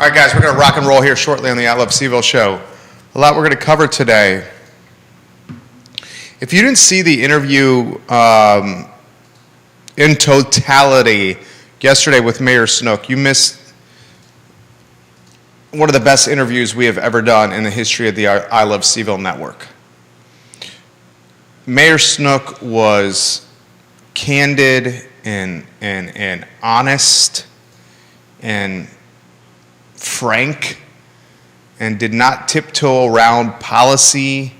All right, guys, we're going to rock and roll here shortly on the I Love CVille show. A lot we're going to cover today. If you didn't see the interview in totality yesterday with Mayor Snook, you missed one of the best interviews we have ever done in the history of the I Love CVille network. Mayor Snook was candid and honest and frank and did not tiptoe around policy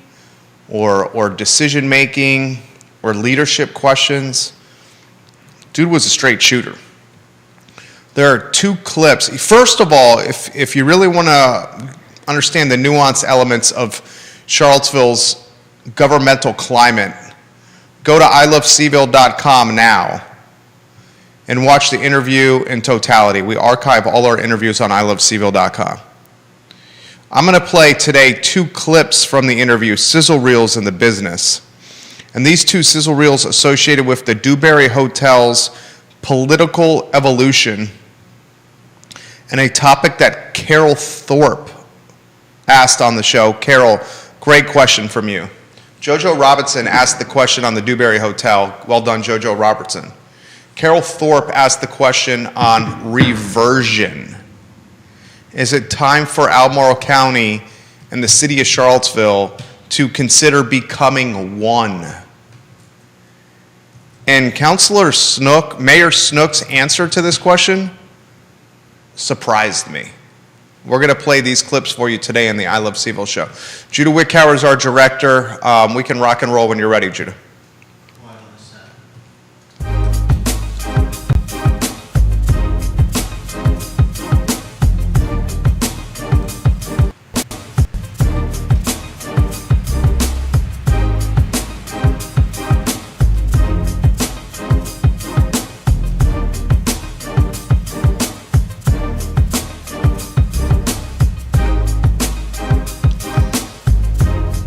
or decision making or leadership questions. Dude was a straight shooter. There are two clips. First of all, if you really want to understand the nuanced elements of Charlottesville's governmental climate, go to ilovecville.com now and watch the interview in totality. We archive all our interviews on ilovecville.com. I'm going to play today two clips from the interview, sizzle reels in the business. And these two sizzle reels associated with the Dewberry Hotel's political evolution and a topic that Carol Thorpe asked on the show. Carol, great question from you. Jojo Robertson asked the question on the Dewberry Hotel. Well done, Jojo Robertson. Carol Thorpe asked the question on reversion. Is it time for Albemarle County and the city of Charlottesville to consider becoming one? And Councilor Snook, Mayor Snook's answer to this question surprised me. We're going to play these clips for you today in the I Love CVille show. Judah Wickhauer is our director. We can rock and roll when you're ready, Judah.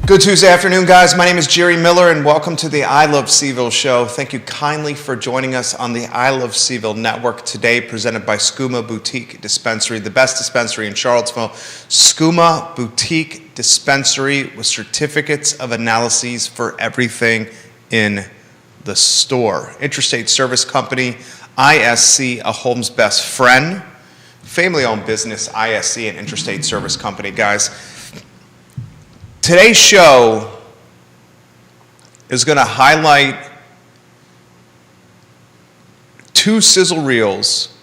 Good Tuesday afternoon, guys. My name is Jerry Miller, and welcome to the I Love CVille show. Thank you kindly for joining us on the I Love CVille network today, presented by Skooma Boutique Dispensary, the best dispensary in Charlottesville. Skooma Boutique Dispensary with certificates of analyses for everything in the store. Interstate Service Company, ISC, a home's best friend. Family-owned business, ISC, and Interstate Service Company, guys. Today's show is going to highlight two sizzle reels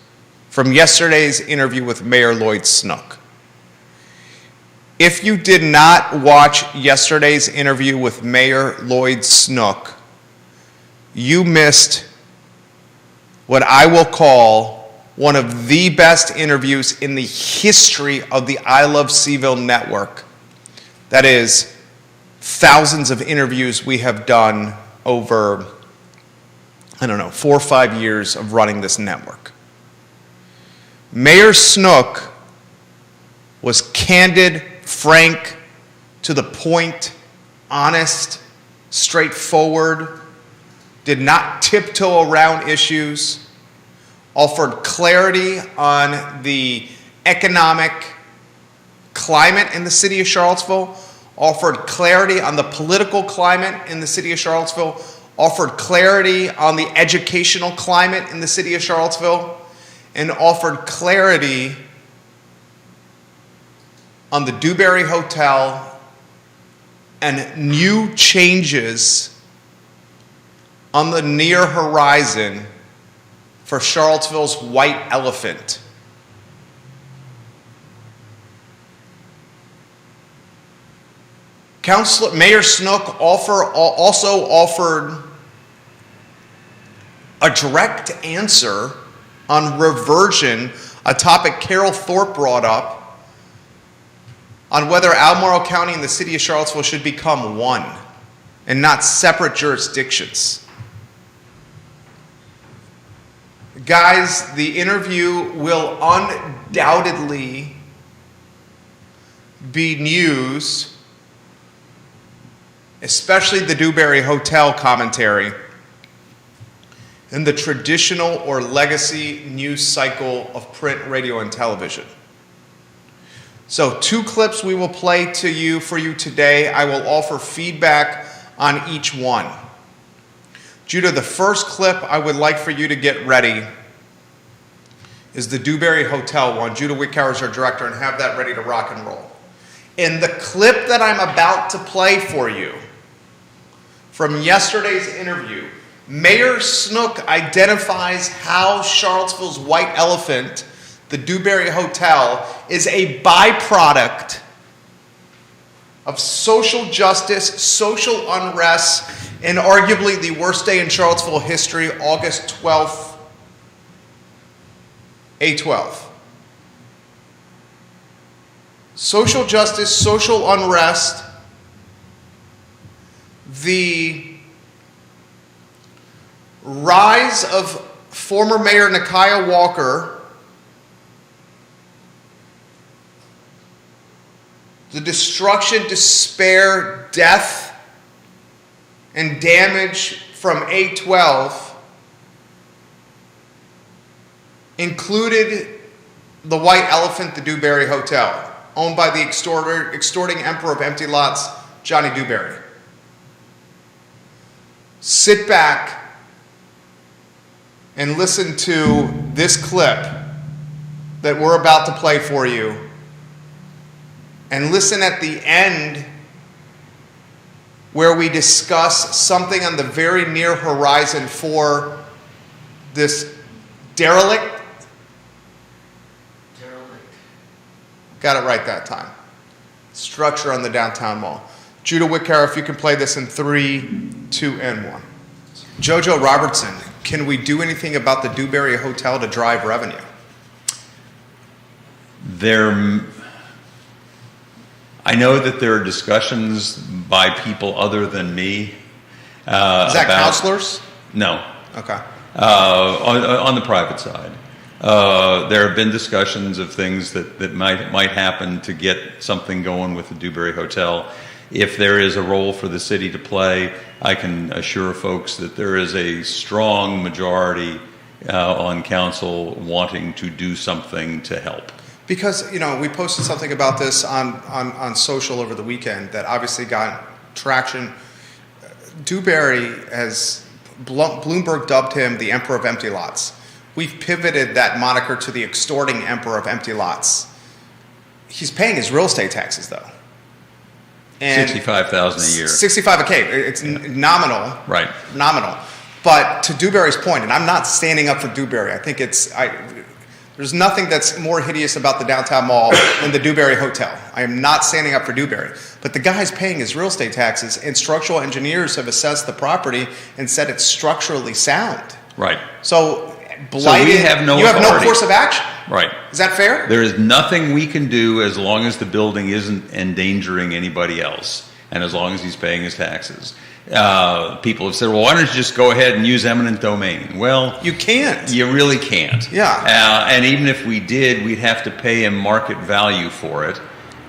from yesterday's interview with Mayor Lloyd Snook. If you did not watch yesterday's interview with Mayor Lloyd Snook, you missed what I will call one of the best interviews in the history of the I Love CVille network. That is, thousands of interviews we have done over, 4 or 5 years of running this network. Mayor Snook was candid, frank, to the point, honest, straightforward, did not tiptoe around issues, offered clarity on the economic climate in the city of Charlottesville, offered clarity on the political climate in the city of Charlottesville, offered clarity on the educational climate in the city of Charlottesville, and offered clarity on the Dewberry Hotel and new changes on the near horizon for Charlottesville's white elephant. Mayor Snook also offered a direct answer on reversion, a topic Carol Thorpe brought up, on whether Albemarle County and the city of Charlottesville should become one and not separate jurisdictions. Guys, the interview will undoubtedly be news, especially the Dewberry Hotel commentary, in the traditional or legacy news cycle of print, radio, and television. So 2 clips we will play for you today. I will offer feedback on each one. Judah, the first clip I would like for you to get ready is the Dewberry Hotel one. Judah Wickower is our director, and have that ready to rock and roll. In the clip that I'm about to play for you from yesterday's interview, Mayor Snook identifies how Charlottesville's white elephant, the Dewberry Hotel, is a byproduct of social justice, social unrest, and arguably the worst day in Charlottesville history, August 12th, 8/12. Social justice, social unrest, the rise of former Mayor Nakia Walker, the destruction, despair, death, and damage from 8/12 included the white elephant, the Dewberry Hotel, owned by the extorting emperor of empty lots, Johnny Dewberry. Sit back and listen to this clip that we're about to play for you. And listen at the end where we discuss something on the very near horizon for this derelict. Got it right that time. Structure on the downtown mall. Judah Wickower, if you can play this in 3, 2, and 1. Jojo Robertson, can we do anything about the Dewberry Hotel to drive revenue? I know that there are discussions by people other than me. Is that counselors? No. Okay. On the private side. There have been discussions of things that might happen to get something going with the Dewberry Hotel. If there is a role for the city to play, I can assure folks that there is a strong majority on council wanting to do something to help. Because, we posted something about this on social over the weekend that obviously got traction. Dewberry Bloomberg dubbed him the Emperor of Empty Lots. We've pivoted that moniker to the extorting Emperor of Empty Lots. He's paying his real estate taxes, though. And $65,000 a year. $65K. It's nominal. Right. Nominal. But to Dewberry's point, and I'm not standing up for Dewberry. I think there's nothing that's more hideous about the downtown mall than the Dewberry Hotel. I am not standing up for Dewberry. But the guy's paying his real estate taxes, and structural engineers have assessed the property and said it's structurally sound. Right. So blighted, we have no you authority. have no course of action. Right. Is that fair? There is nothing we can do as long as the building isn't endangering anybody else, and as long as he's paying his taxes. People have said, well, why don't you just go ahead and use eminent domain? Well, you can't. You really can't. Yeah. And even if we did, we'd have to pay him market value for it.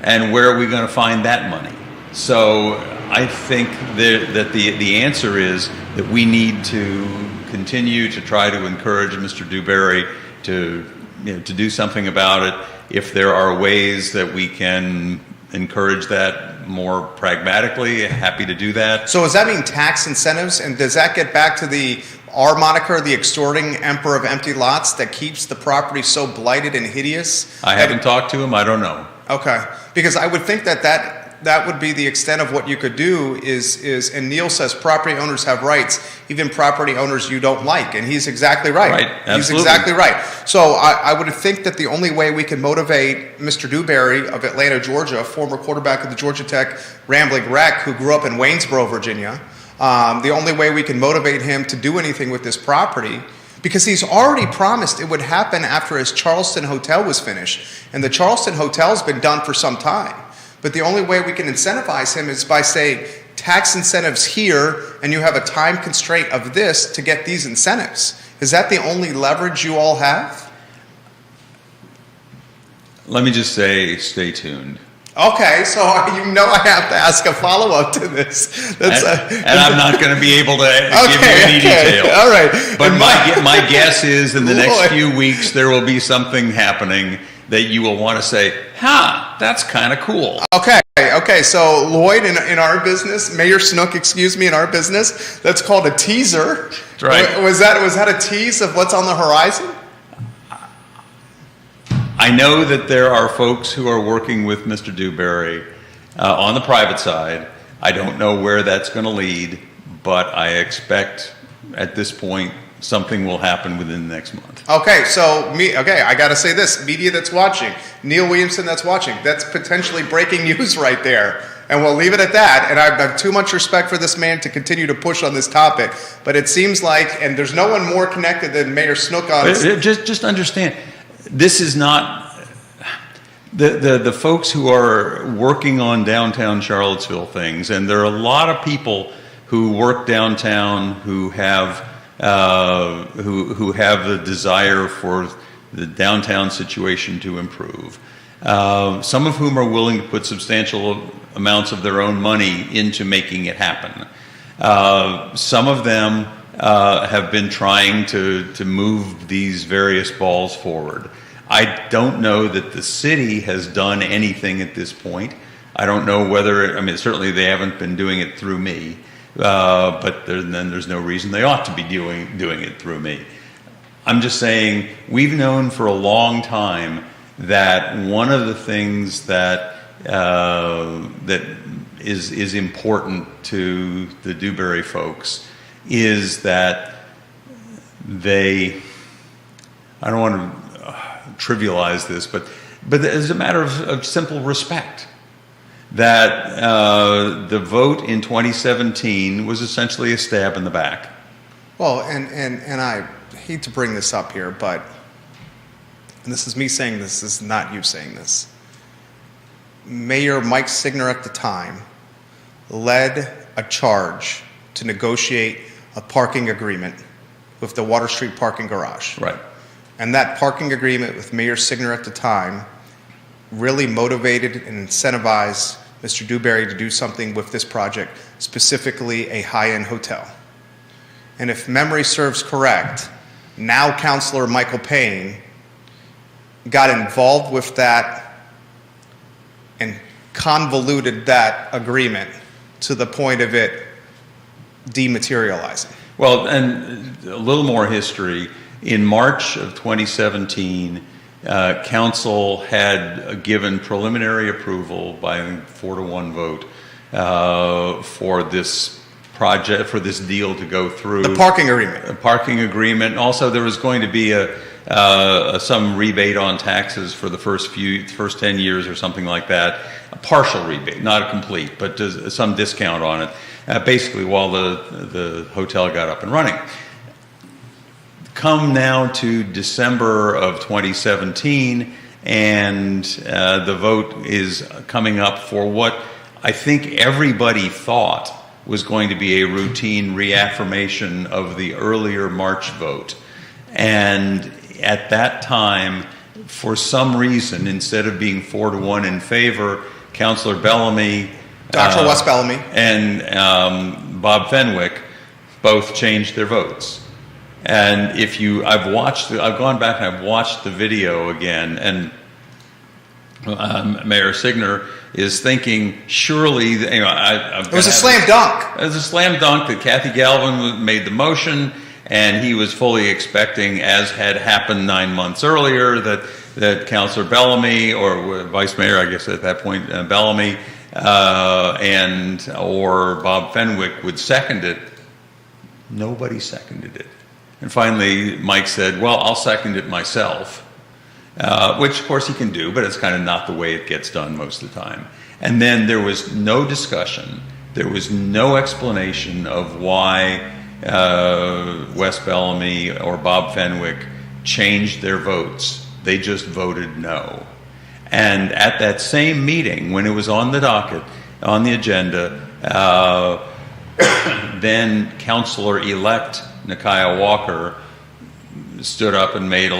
And where are we going to find that money? So I think that the answer is that we need to continue to try to encourage Mr. Dewberry to do something about it. If there are ways that we can encourage that more pragmatically, happy to do that. So does that mean tax incentives? And does that get back to our moniker, the extorting Emperor of Empty Lots, that keeps the property so blighted and hideous? I haven't talked to him. I don't know. Okay. Because I would think that would be the extent of what you could do is, and Neil says property owners have rights, even property owners you don't like. And he's exactly right. Right, absolutely. He's exactly right. So I would think that the only way we can motivate Mr. Dewberry of Atlanta, Georgia, former quarterback of the Georgia Tech Rambling Wreck, who grew up in Waynesboro, Virginia, the only way we can motivate him to do anything with this property, because he's already promised it would happen after his Charleston Hotel was finished. And the Charleston Hotel's been done for some time. But the only way we can incentivize him is by saying tax incentives here, and you have a time constraint of this to get these incentives. Is that the only leverage you all have? Let me just say, stay tuned. Okay, so I have to ask a follow-up to this. And I'm not going to be able to give you any detail. All right. But my guess is in the next few weeks there will be something happening, that you will want to say, that's kind of cool. Okay, so Lloyd, in our business, Mayor Snook, excuse me, in our business, that's called a teaser. That's right. Was that a tease of what's on the horizon? I know that there are folks who are working with Mr. Dewberry on the private side. I don't know where that's going to lead, but I expect at this point something will happen within the next month. Okay, I got to say this, media that's watching, Neil Williamson that's watching, that's potentially breaking news right there. And we'll leave it at that. And I have too much respect for this man to continue to push on this topic. But it seems like, and there's no one more connected than Mayor Snook on this. Just understand, this is not the folks who are working on downtown Charlottesville things, and there are a lot of people who work downtown who have who have the desire for the downtown situation to improve. Some of whom are willing to put substantial amounts of their own money into making it happen. Some of them have been trying to move these various balls forward. I don't know that the city has done anything at this point. I don't know whether, certainly they haven't been doing it through me, but then there's no reason they ought to be doing it through me. I'm just saying, we've known for a long time that one of the things that is important to the Dewberry folks is that I don't want to trivialize this, but it's a matter of simple respect. That the vote in 2017 was essentially a stab in the back. Well, and I hate to bring this up here, but, and this is me saying this is not you saying this, Mayor Mike Signer at the time led a charge to negotiate a parking agreement with the Water Street parking garage. Right. And that parking agreement with Mayor Signer at the time really motivated and incentivized Mr. Dewberry to do something with this project, specifically a high-end hotel. And if memory serves correct, now Councilor Michael Payne got involved with that and convoluted that agreement to the point of it dematerializing. Well, and a little more history. In March of 2017, Council had given preliminary approval by a 4-1 vote for this project, for this deal to go through. The parking agreement. A parking agreement. Also, there was going to be some rebate on taxes for the first 10 years or something like that. A partial rebate, not a complete, but some discount on it, basically while the hotel got up and running. Come now to December of 2017, and the vote is coming up for what I think everybody thought was going to be a routine reaffirmation of the earlier March vote. And at that time, for some reason, instead of being 4-1 in favor, Councilor Bellamy, Dr. Wes Bellamy, and Bob Fenwick both changed their votes. And I've gone back and I've watched the video again, and Mayor Signer is thinking, surely, it was a slam dunk. It was a slam dunk that Kathy Galvin made the motion, and he was fully expecting, as had happened 9 months earlier, that Councilor Bellamy, or Vice Mayor, I guess at that point, Bellamy, or Bob Fenwick would second it. Nobody seconded it. And finally, Mike said, well, I'll second it myself, which of course he can do, but it's kind of not the way it gets done most of the time. And then there was no discussion. There was no explanation of why Wes Bellamy or Bob Fenwick changed their votes. They just voted no. And at that same meeting, when it was on the docket, on the agenda, then Councilor-elect Nakia Walker stood up and made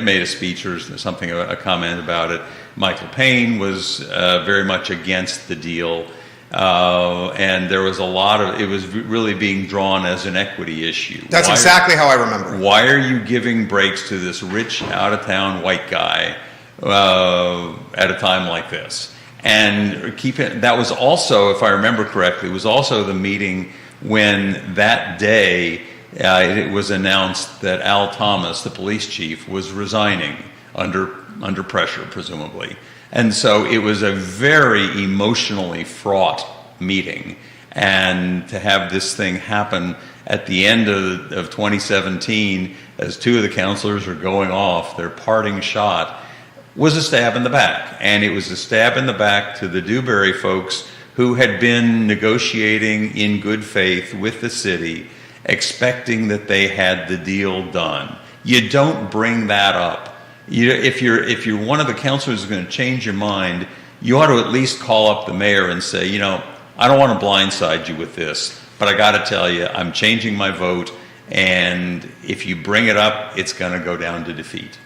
made a speech or something, a comment about it. Michael Payne was very much against the deal. And there was it was really being drawn as an equity issue. That's exactly how I remember it. Why are you giving breaks to this rich, out-of-town white guy at a time like this? And that was also, if I remember correctly, was also the meeting when that day it was announced that Al Thomas, the police chief, was resigning under pressure, presumably. And so it was a very emotionally fraught meeting. And to have this thing happen at the end of 2017, as two of the counselors are going off, their parting shot, was a stab in the back. And it was a stab in the back to the Dewberry folks who had been negotiating in good faith with the city, expecting that they had the deal done. You don't bring that up. If you're one of the counselors who's going to change your mind, you ought to at least call up the mayor and say, I don't want to blindside you with this, but I got to tell you, I'm changing my vote, and if you bring it up, it's going to go down to defeat.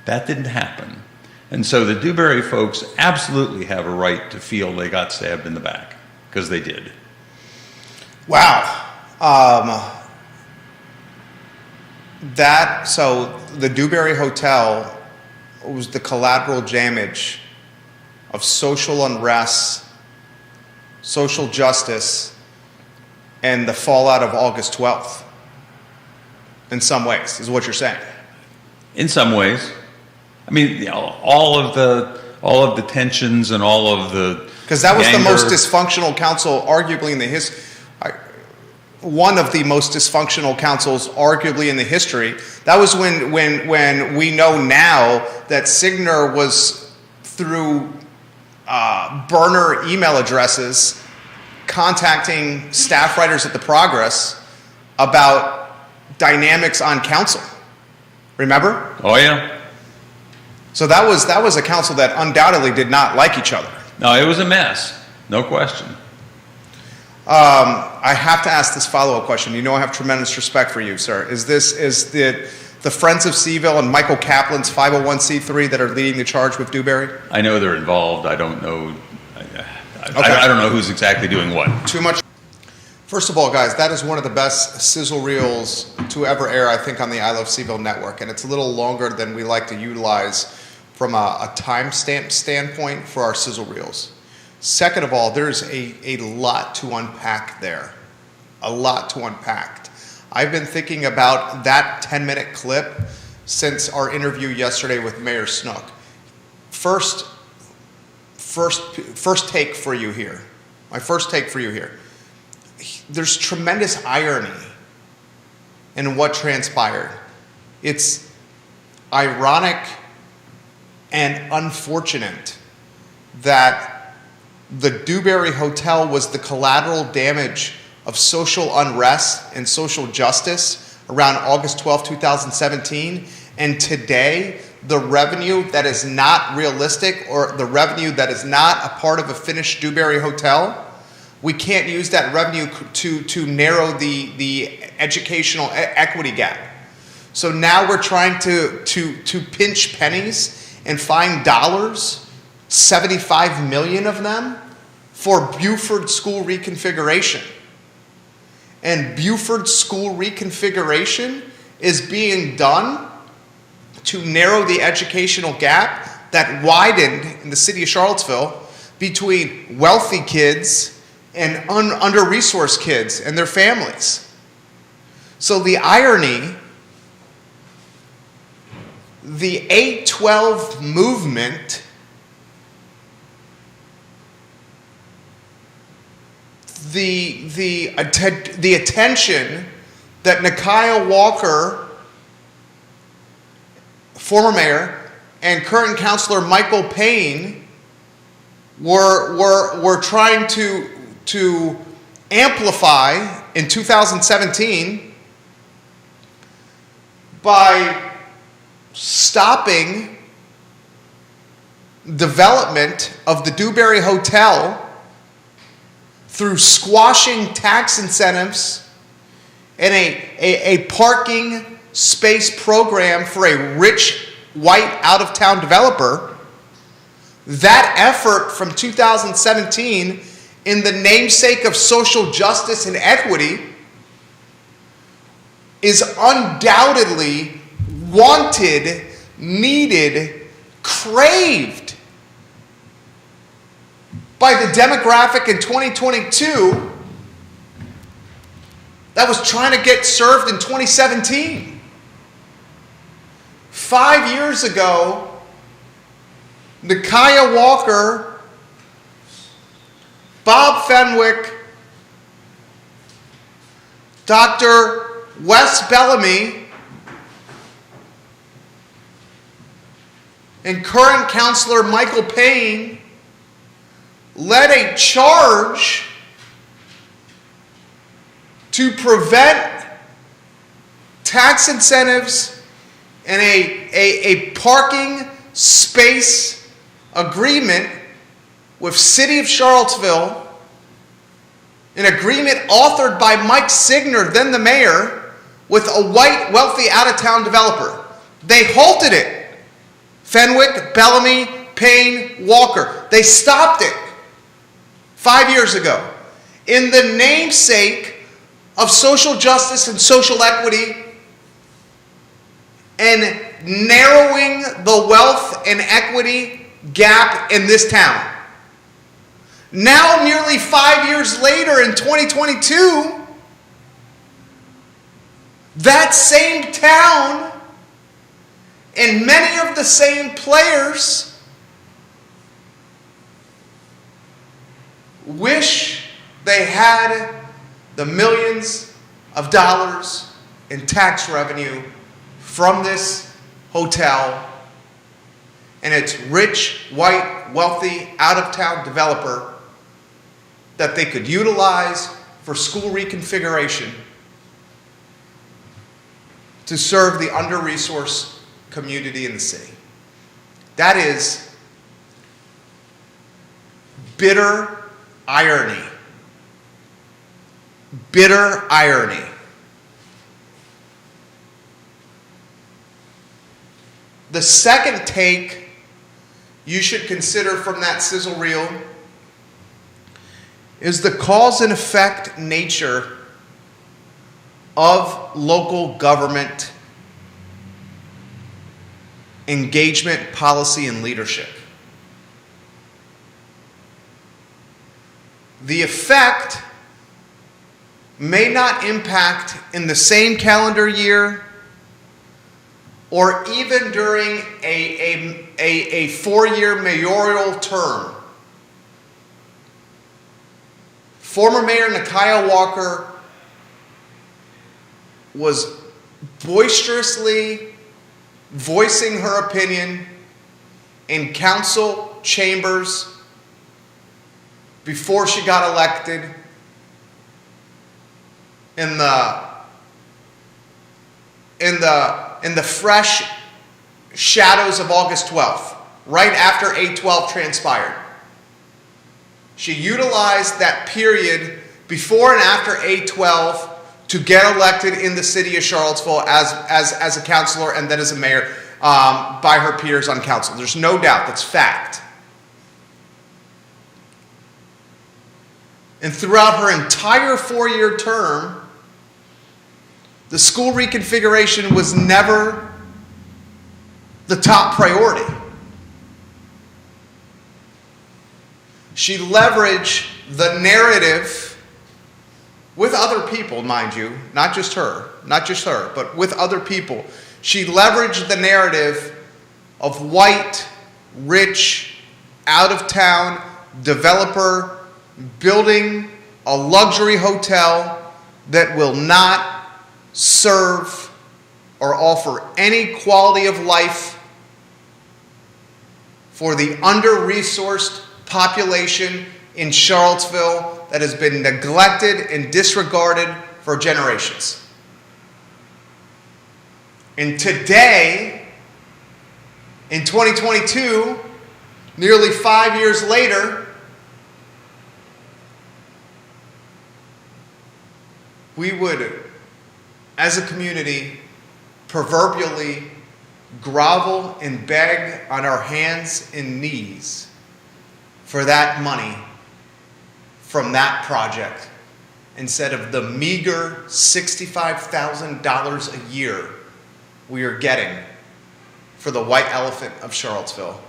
That didn't happen. And so the Dewberry folks absolutely have a right to feel they got stabbed in the back, because they did. Wow. So the Dewberry Hotel was the collateral damage of social unrest, social justice, and the fallout of August 12th, in some ways, is what you're saying. In some ways. I mean, all of the tensions and all of the... Because that was the most dysfunctional council, arguably, in the history. One of the most dysfunctional councils, arguably, in the history. That was when we know now that Signer was, through burner email addresses, contacting staff writers at the Progress about dynamics on council. Remember? Oh, yeah. So that was a council that undoubtedly did not like each other. No, it was a mess. No question. I have to ask this follow-up question. You know I have tremendous respect for you, sir. Is the Friends of Seville and Michael Kaplan's 501c3 that are leading the charge with Dewberry? I know they're involved. I don't know. Okay. I don't know who's exactly doing what. Too much. First of all, guys, that is one of the best sizzle reels to ever air, I think, on the I Love Seville network. And it's a little longer than we like to utilize from a timestamp standpoint for our sizzle reels. Second of all, there's a lot to unpack there. A lot to unpack. I've been thinking about that 10-minute clip since our interview yesterday with Mayor Snook. First take for you here. My first take for you here. There's tremendous irony in what transpired. It's ironic and unfortunate that the Dewberry Hotel was the collateral damage of social unrest and social justice around August 12, 2017. And today, the revenue that is not realistic, or the revenue that is not a part of a finished Dewberry Hotel, we can't use that revenue to narrow the educational equity gap. So now we're trying to pinch pennies and find dollars, 75 million of them, for Buford School reconfiguration. And Buford School reconfiguration is being done to narrow the educational gap that widened in the city of Charlottesville between wealthy kids and under-resourced kids and their families. So the irony, the 812 movement, the attention that Nikia Walker, former mayor, and current councilor Michael Payne were trying to amplify in 2017 by stopping development of the Dewberry Hotel through squashing tax incentives and a parking space program for a rich, white, out-of-town developer. That effort from 2017 in the namesake of social justice and equity is undoubtedly wanted, needed, craved by the demographic in 2022 that was trying to get served in 2017. 5 years ago, Nakia Walker, Bob Fenwick, Dr. Wes Bellamy, and current counselor Michael Payne led a charge to prevent tax incentives and a parking space agreement with City of Charlottesville, an agreement authored by Mike Signer, then the mayor, with a white, wealthy, out-of-town developer. They halted it. Fenwick, Bellamy, Payne, Walker. They stopped it 5 years ago. In the namesake of social justice and social equity and narrowing the wealth and equity gap in this town. Now, nearly 5 years later in 2022, that same town and many of the same players wish they had the millions of dollars in tax revenue from this hotel and its rich, white, wealthy, out-of-town developer that they could utilize for school reconfiguration to serve the under-resourced community in the city. That is bitter irony. Bitter irony. The second take you should consider from that sizzle reel is the cause and effect nature of local government engagement, policy, and leadership. The effect may not impact in the same calendar year or even during a 4-year mayoral term. Former Mayor Nakia Walker was boisterously voicing her opinion in council chambers before she got elected in the fresh shadows of August 12th, right after 8/12 transpired. She utilized that period before and after 8/12 to get elected in the city of Charlottesville as a councilor and then as a mayor by her peers on council. There's no doubt, that's fact. And throughout her entire 4-year term, the school reconfiguration was never the top priority. She leveraged the narrative with other people, mind you, not just her, but with other people. She leveraged the narrative of white, rich, out-of-town developer building a luxury hotel that will not serve or offer any quality of life for the under-resourced population in Charlottesville that has been neglected and disregarded for generations. And today, in 2022, nearly 5 years later, we would, as a community, proverbially grovel and beg on our hands and knees for that money from that project instead of the meager $65,000 a year we are getting for the white elephant of Charlottesville,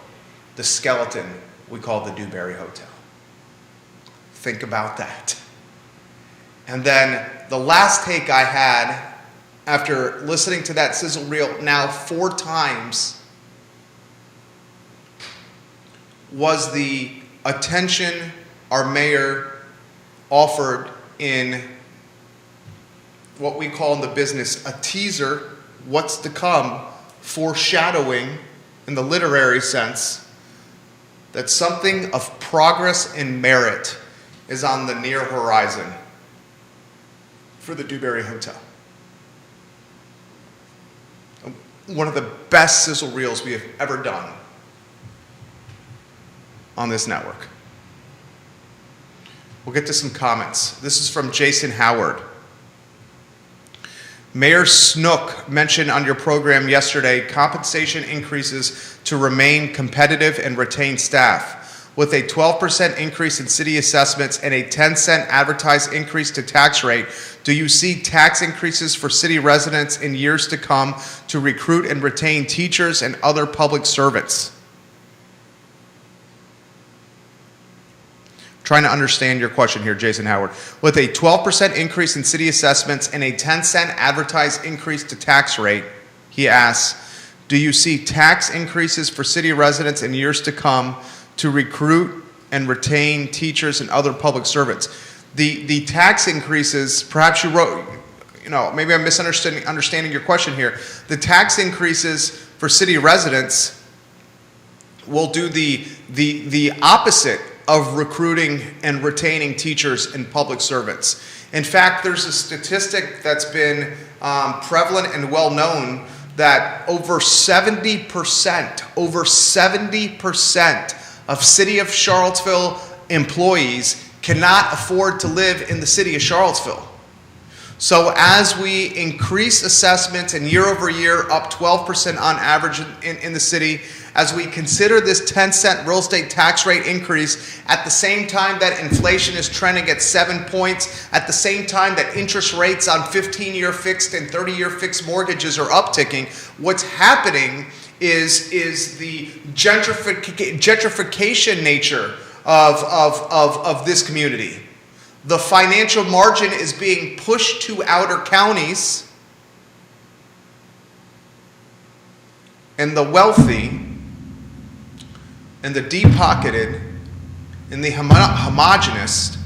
the skeleton we call the Dewberry Hotel. Think about that. And then the last take I had after listening to that sizzle reel now 4 times was the attention our mayor offered in what we call in the business a teaser, what's to come, foreshadowing in the literary sense that something of progress and merit is on the near horizon for the Dewberry Hotel. One of the best sizzle reels we have ever done on this network. We'll get to some comments. This is from Jason Howard. Mayor Snook mentioned on your program yesterday compensation increases to remain competitive and retain staff. With a 12% increase in city assessments and a 10-cent advertised increase to tax rate, do you see tax increases for city residents in years to come to recruit and retain teachers and other public servants? Trying to understand your question here, Jason Howard. With a 12% increase in city assessments and a 10-cent advertised increase to tax rate, he asks, do you see tax increases for city residents in years to come to recruit and retain teachers and other public servants? The tax increases, perhaps you wrote, maybe I'm understanding your question here. The tax increases for city residents will do the opposite of recruiting and retaining teachers and public servants. In fact, there's a statistic that's been prevalent and well known that over 70% of City of Charlottesville employees cannot afford to live in the city of Charlottesville. So as we increase assessments and year over year up 12% on average in the city, as we consider this 10-cent real estate tax rate increase at the same time that inflation is trending at 7 points, at the same time that interest rates on 15-year fixed and 30-year fixed mortgages are upticking, what's happening is the gentrification nature of this community. The financial margin is being pushed to outer counties, and the wealthy and the deep-pocketed and the homogenous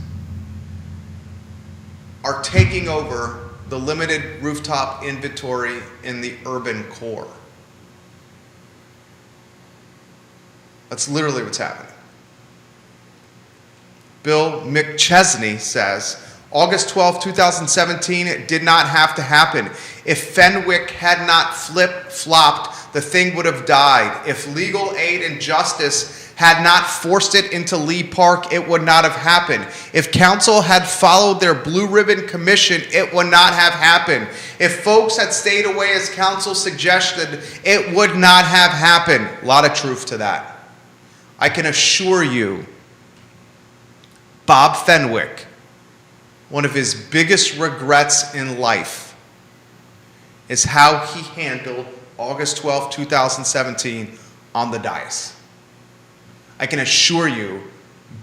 are taking over the limited rooftop inventory in the urban core. That's literally what's happening. Bill McChesney says, August 12, 2017, it did not have to happen. If Fenwick had not flip-flopped, the thing would have died. If legal aid and justice had not forced it into Lee Park, it would not have happened. If council had followed their blue ribbon commission, it would not have happened. If folks had stayed away as council suggested, it would not have happened. A lot of truth to that. I can assure you, Bob Fenwick, one of his biggest regrets in life is how he handled August 12, 2017 on the dais. I can assure you,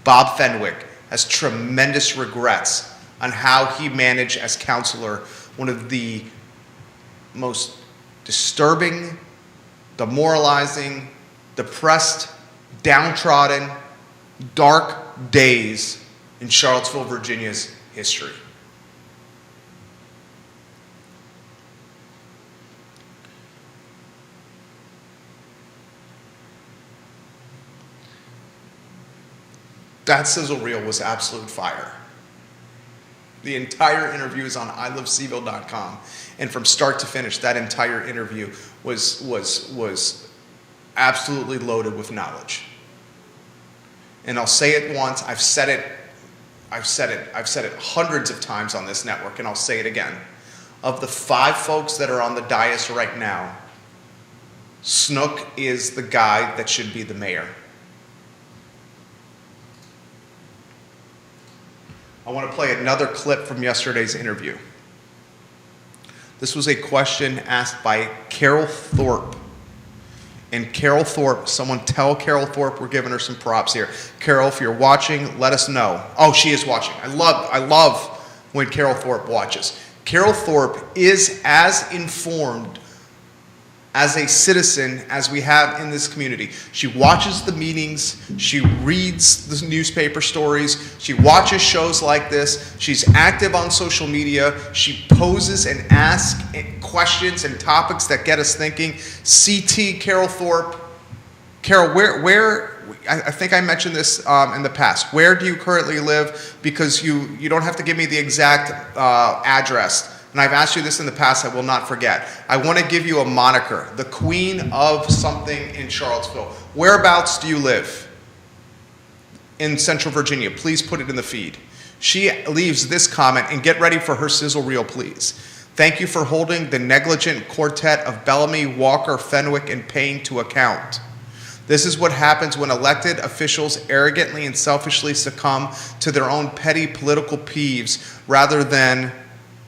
Bob Fenwick has tremendous regrets on how he managed as councilor one of the most disturbing, demoralizing, depressed, downtrodden, dark days in Charlottesville, Virginia's history. That sizzle reel was absolute fire. The entire interview is on iliveseville.com, and from start to finish, that entire interview was absolutely loaded with knowledge. And I'll say it once, I've said it hundreds of times on this network, and I'll say it again. Of the 5 folks that are on the dais right now, Snook is the guy that should be the mayor. I want to play another clip from yesterday's interview. This was a question asked by Carol Thorpe. And Carol Thorpe, someone tell Carol Thorpe we're giving her some props here. Carol, if you're watching, let us know. Oh, she is watching. I love when Carol Thorpe watches. Carol Thorpe is as informed as a citizen as we have in this community. She watches the meetings, she reads the newspaper stories, she watches shows like this, she's active on social media, she poses and asks questions and topics that get us thinking. CT Carol Thorpe. Carol, where I think I mentioned this in the past. Where do you currently live? Because you don't have to give me the exact address. And I've asked you this in the past, I will not forget. I want to give you a moniker, the Queen of something in Charlottesville. Whereabouts do you live? In Central Virginia. Please put it in the feed. She leaves this comment, and get ready for her sizzle reel, please. Thank you for holding the negligent quartet of Bellamy, Walker, Fenwick, and Payne to account. This is what happens when elected officials arrogantly and selfishly succumb to their own petty political peeves rather than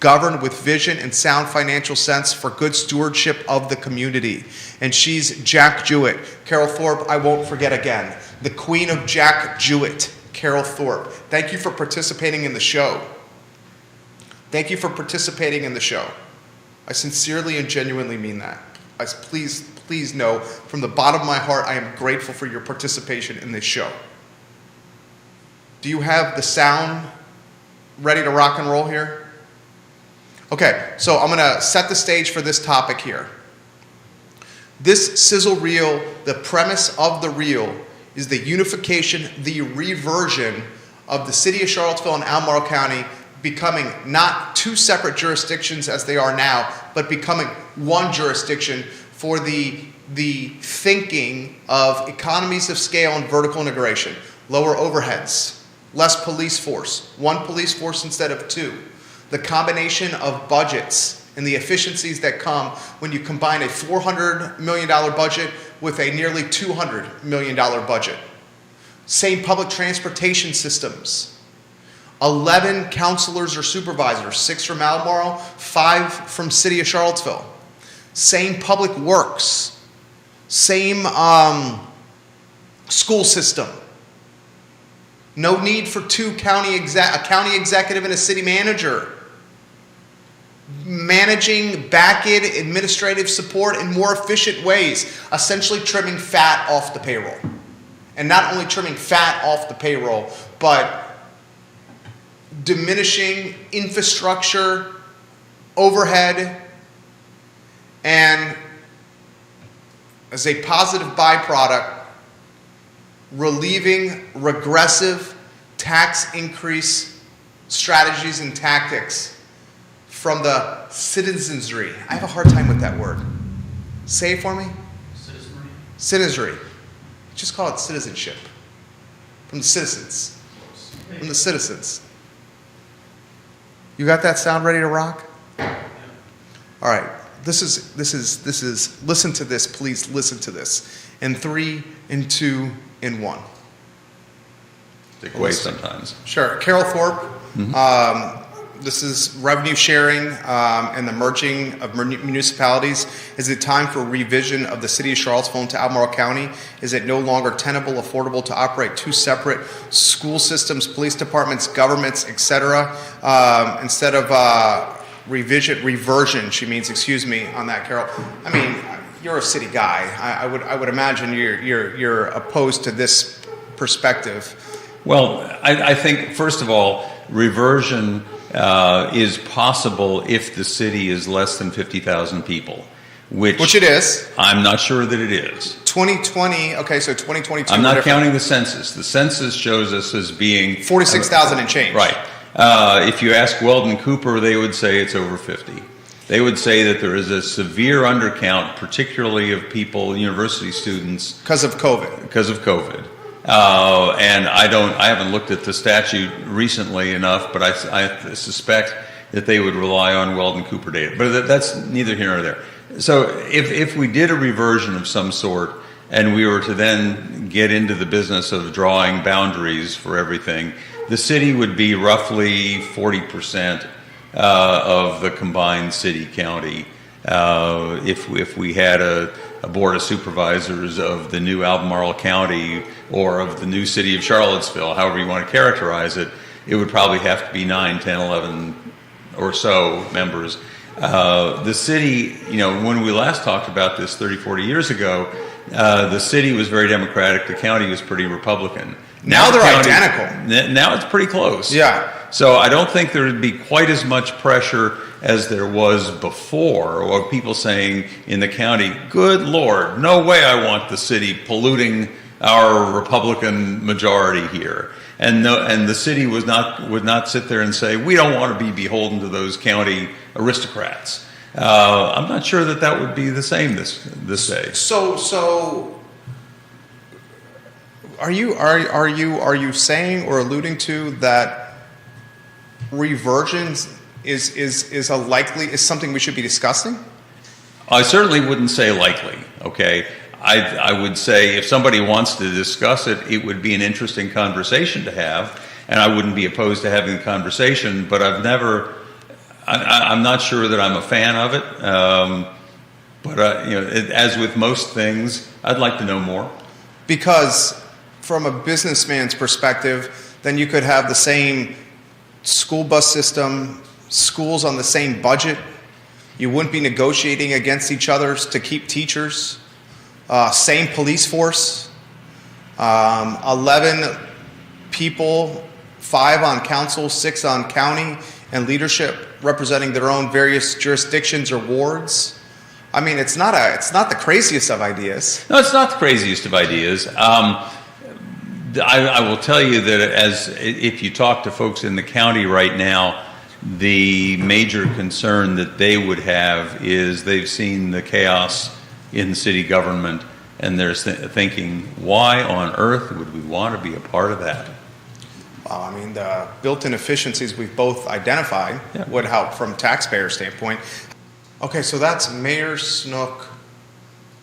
governed with vision and sound financial sense for good stewardship of the community. And she's Jack Jewett. Carol Thorpe, I won't forget again. The Queen of Jack Jewett, Carol Thorpe. Thank you for participating in the show. Thank you for participating in the show. I sincerely and genuinely mean that. Please know, from the bottom of my heart, I am grateful for your participation in this show. Do you have the sound ready to rock and roll here? Okay, so I'm going to set the stage for this topic here. This sizzle reel, the premise of the reel is the unification, the reversion of the city of Charlottesville and Albemarle County becoming not two separate jurisdictions as they are now, but becoming one jurisdiction for the thinking of economies of scale and vertical integration, lower overheads, less police force, one police force instead of two. The combination of budgets and the efficiencies that come when you combine a $400 million budget with a nearly $200 million budget. Same public transportation systems. 11 counselors or supervisors, 6 from Albemarle, 5 from City of Charlottesville. Same public works. Same school system. No need for a county executive and a city manager. Managing back-end administrative support in more efficient ways, essentially trimming fat off the payroll. And not only trimming fat off the payroll, but diminishing infrastructure, overhead, and as a positive byproduct, relieving regressive tax increase strategies and tactics from the citizenry. I have a hard time with that word. Say it for me. Citizenry. Citizenry. Just call it citizenship. From the citizens. From the citizens. You got that sound ready to rock? Yeah. All right. This is, listen to this, please listen to this. In 3, in 2, in 1. Take away sometimes. Sure. Carol Thorpe. This is revenue sharing and the merging of municipalities. Is it time for revision of the city of Charlottesville into Albemarle County? Is it no longer tenable, affordable to operate 2 separate school systems, police departments, governments, etc.? Instead of reversion, she means, excuse me, on that, Carol. I mean, you're a city guy. I would imagine you're opposed to this perspective. Well, I think, first of all, reversion is possible if the city is less than 50,000 people, which it is. I'm not sure that it is. 2020, okay, so 2022. I'm not counting the census. The census shows us as being 46,000 and change. Right. If you ask Weldon Cooper, they would say it's over 50. They would say that there is a severe undercount, particularly of people, university students, Because of COVID. And I haven't looked at the statute recently enough, but I suspect that they would rely on Weldon Cooper data. But that's neither here nor there. So if we did a reversion of some sort, and we were to then get into the business of drawing boundaries for everything, the city would be roughly 40% of the combined city-county. If we had a board of supervisors of the new Albemarle County or of the new city of Charlottesville, however you want to characterize it, it would probably have to be 9, 10, 11 or so members. The city, when we last talked about this 30, 40 years ago, the city was very Democratic, the county was pretty Republican. Now they're identical. Now it's pretty close. Yeah. So I don't think there would be quite as much pressure as there was before, or people saying in the county, good Lord, no way I want the city polluting our Republican majority here. And the city would not sit there and say, we don't want to be beholden to those county aristocrats. I'm not sure that would be the same this day. So are you saying or alluding to that revergence is something we should be discussing? I certainly wouldn't say likely. Okay, I would say if somebody wants to discuss it, it would be an interesting conversation to have, and I wouldn't be opposed to having the conversation. But I'm not sure that I'm a fan of it. As with most things, I'd like to know more. Because from a businessman's perspective, then you could have the same school bus system, schools on the same budget. You wouldn't be negotiating against each other to keep teachers. Same police force. 11 people, 5 on council, 6 on county, and leadership representing their own various jurisdictions or wards. I mean, it's not the craziest of ideas. No, it's not the craziest of ideas. I will tell you that if you talk to folks in the county right now, the major concern that they would have is they've seen the chaos in city government, and they're thinking, why on earth would we want to be a part of that? Well, I mean, the built-in efficiencies we've both identified would help from a taxpayer standpoint. Okay, so that's Mayor Snook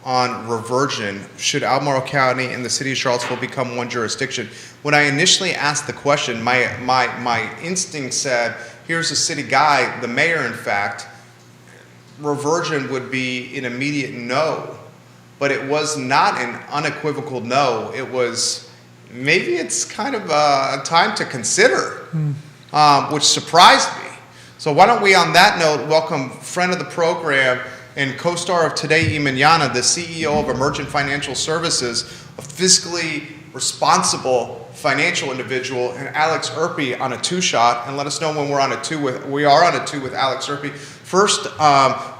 on reversion. Should Albemarle County and the city of Charlottesville become one jurisdiction? When I initially asked the question, my instinct said, here's a city guy, the mayor in fact, reversion would be an immediate no. But it was not an unequivocal no. It was, maybe it's kind of a time to consider, which surprised me. So why don't we, on that note, welcome friend of the program and co-star of Today y Mañana, the CEO of Emergent Financial Services, a fiscally responsible financial individual, and Alex Erpy on a 2-shot. And let us know when we're on a 2 with, we are on a 2 with Alex Erpy. First,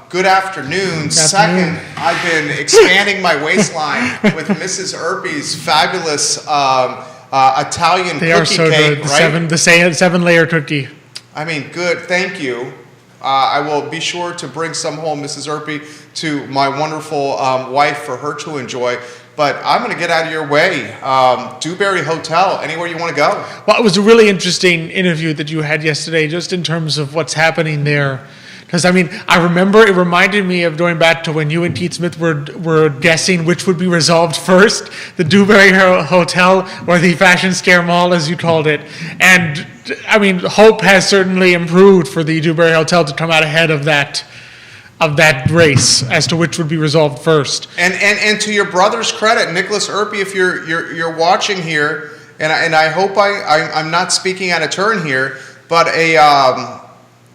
good afternoon. Second, I've been expanding my waistline with Mrs. Erpy's fabulous Italian they cookie are so cake, good. right? The 7-layer cookie. I mean, good. Thank you. I will be sure to bring some home, Mrs. Erpy, to my wonderful wife for her to enjoy. But I'm going to get out of your way. Dewberry Hotel, anywhere you want to go? Well, it was a really interesting interview that you had yesterday, just in terms of what's happening there. Because, I mean, I remember it reminded me of going back to when you and Keith Smith were guessing which would be resolved first, the Dewberry Hotel or the Fashion Scare Mall, as you called it. And, I mean, hope has certainly improved for the Dewberry Hotel to come out ahead of that race as to which would be resolved first. And to your brother's credit, Nicholas Erpy, if you're watching here, and I hope I'm not speaking out of turn here, but a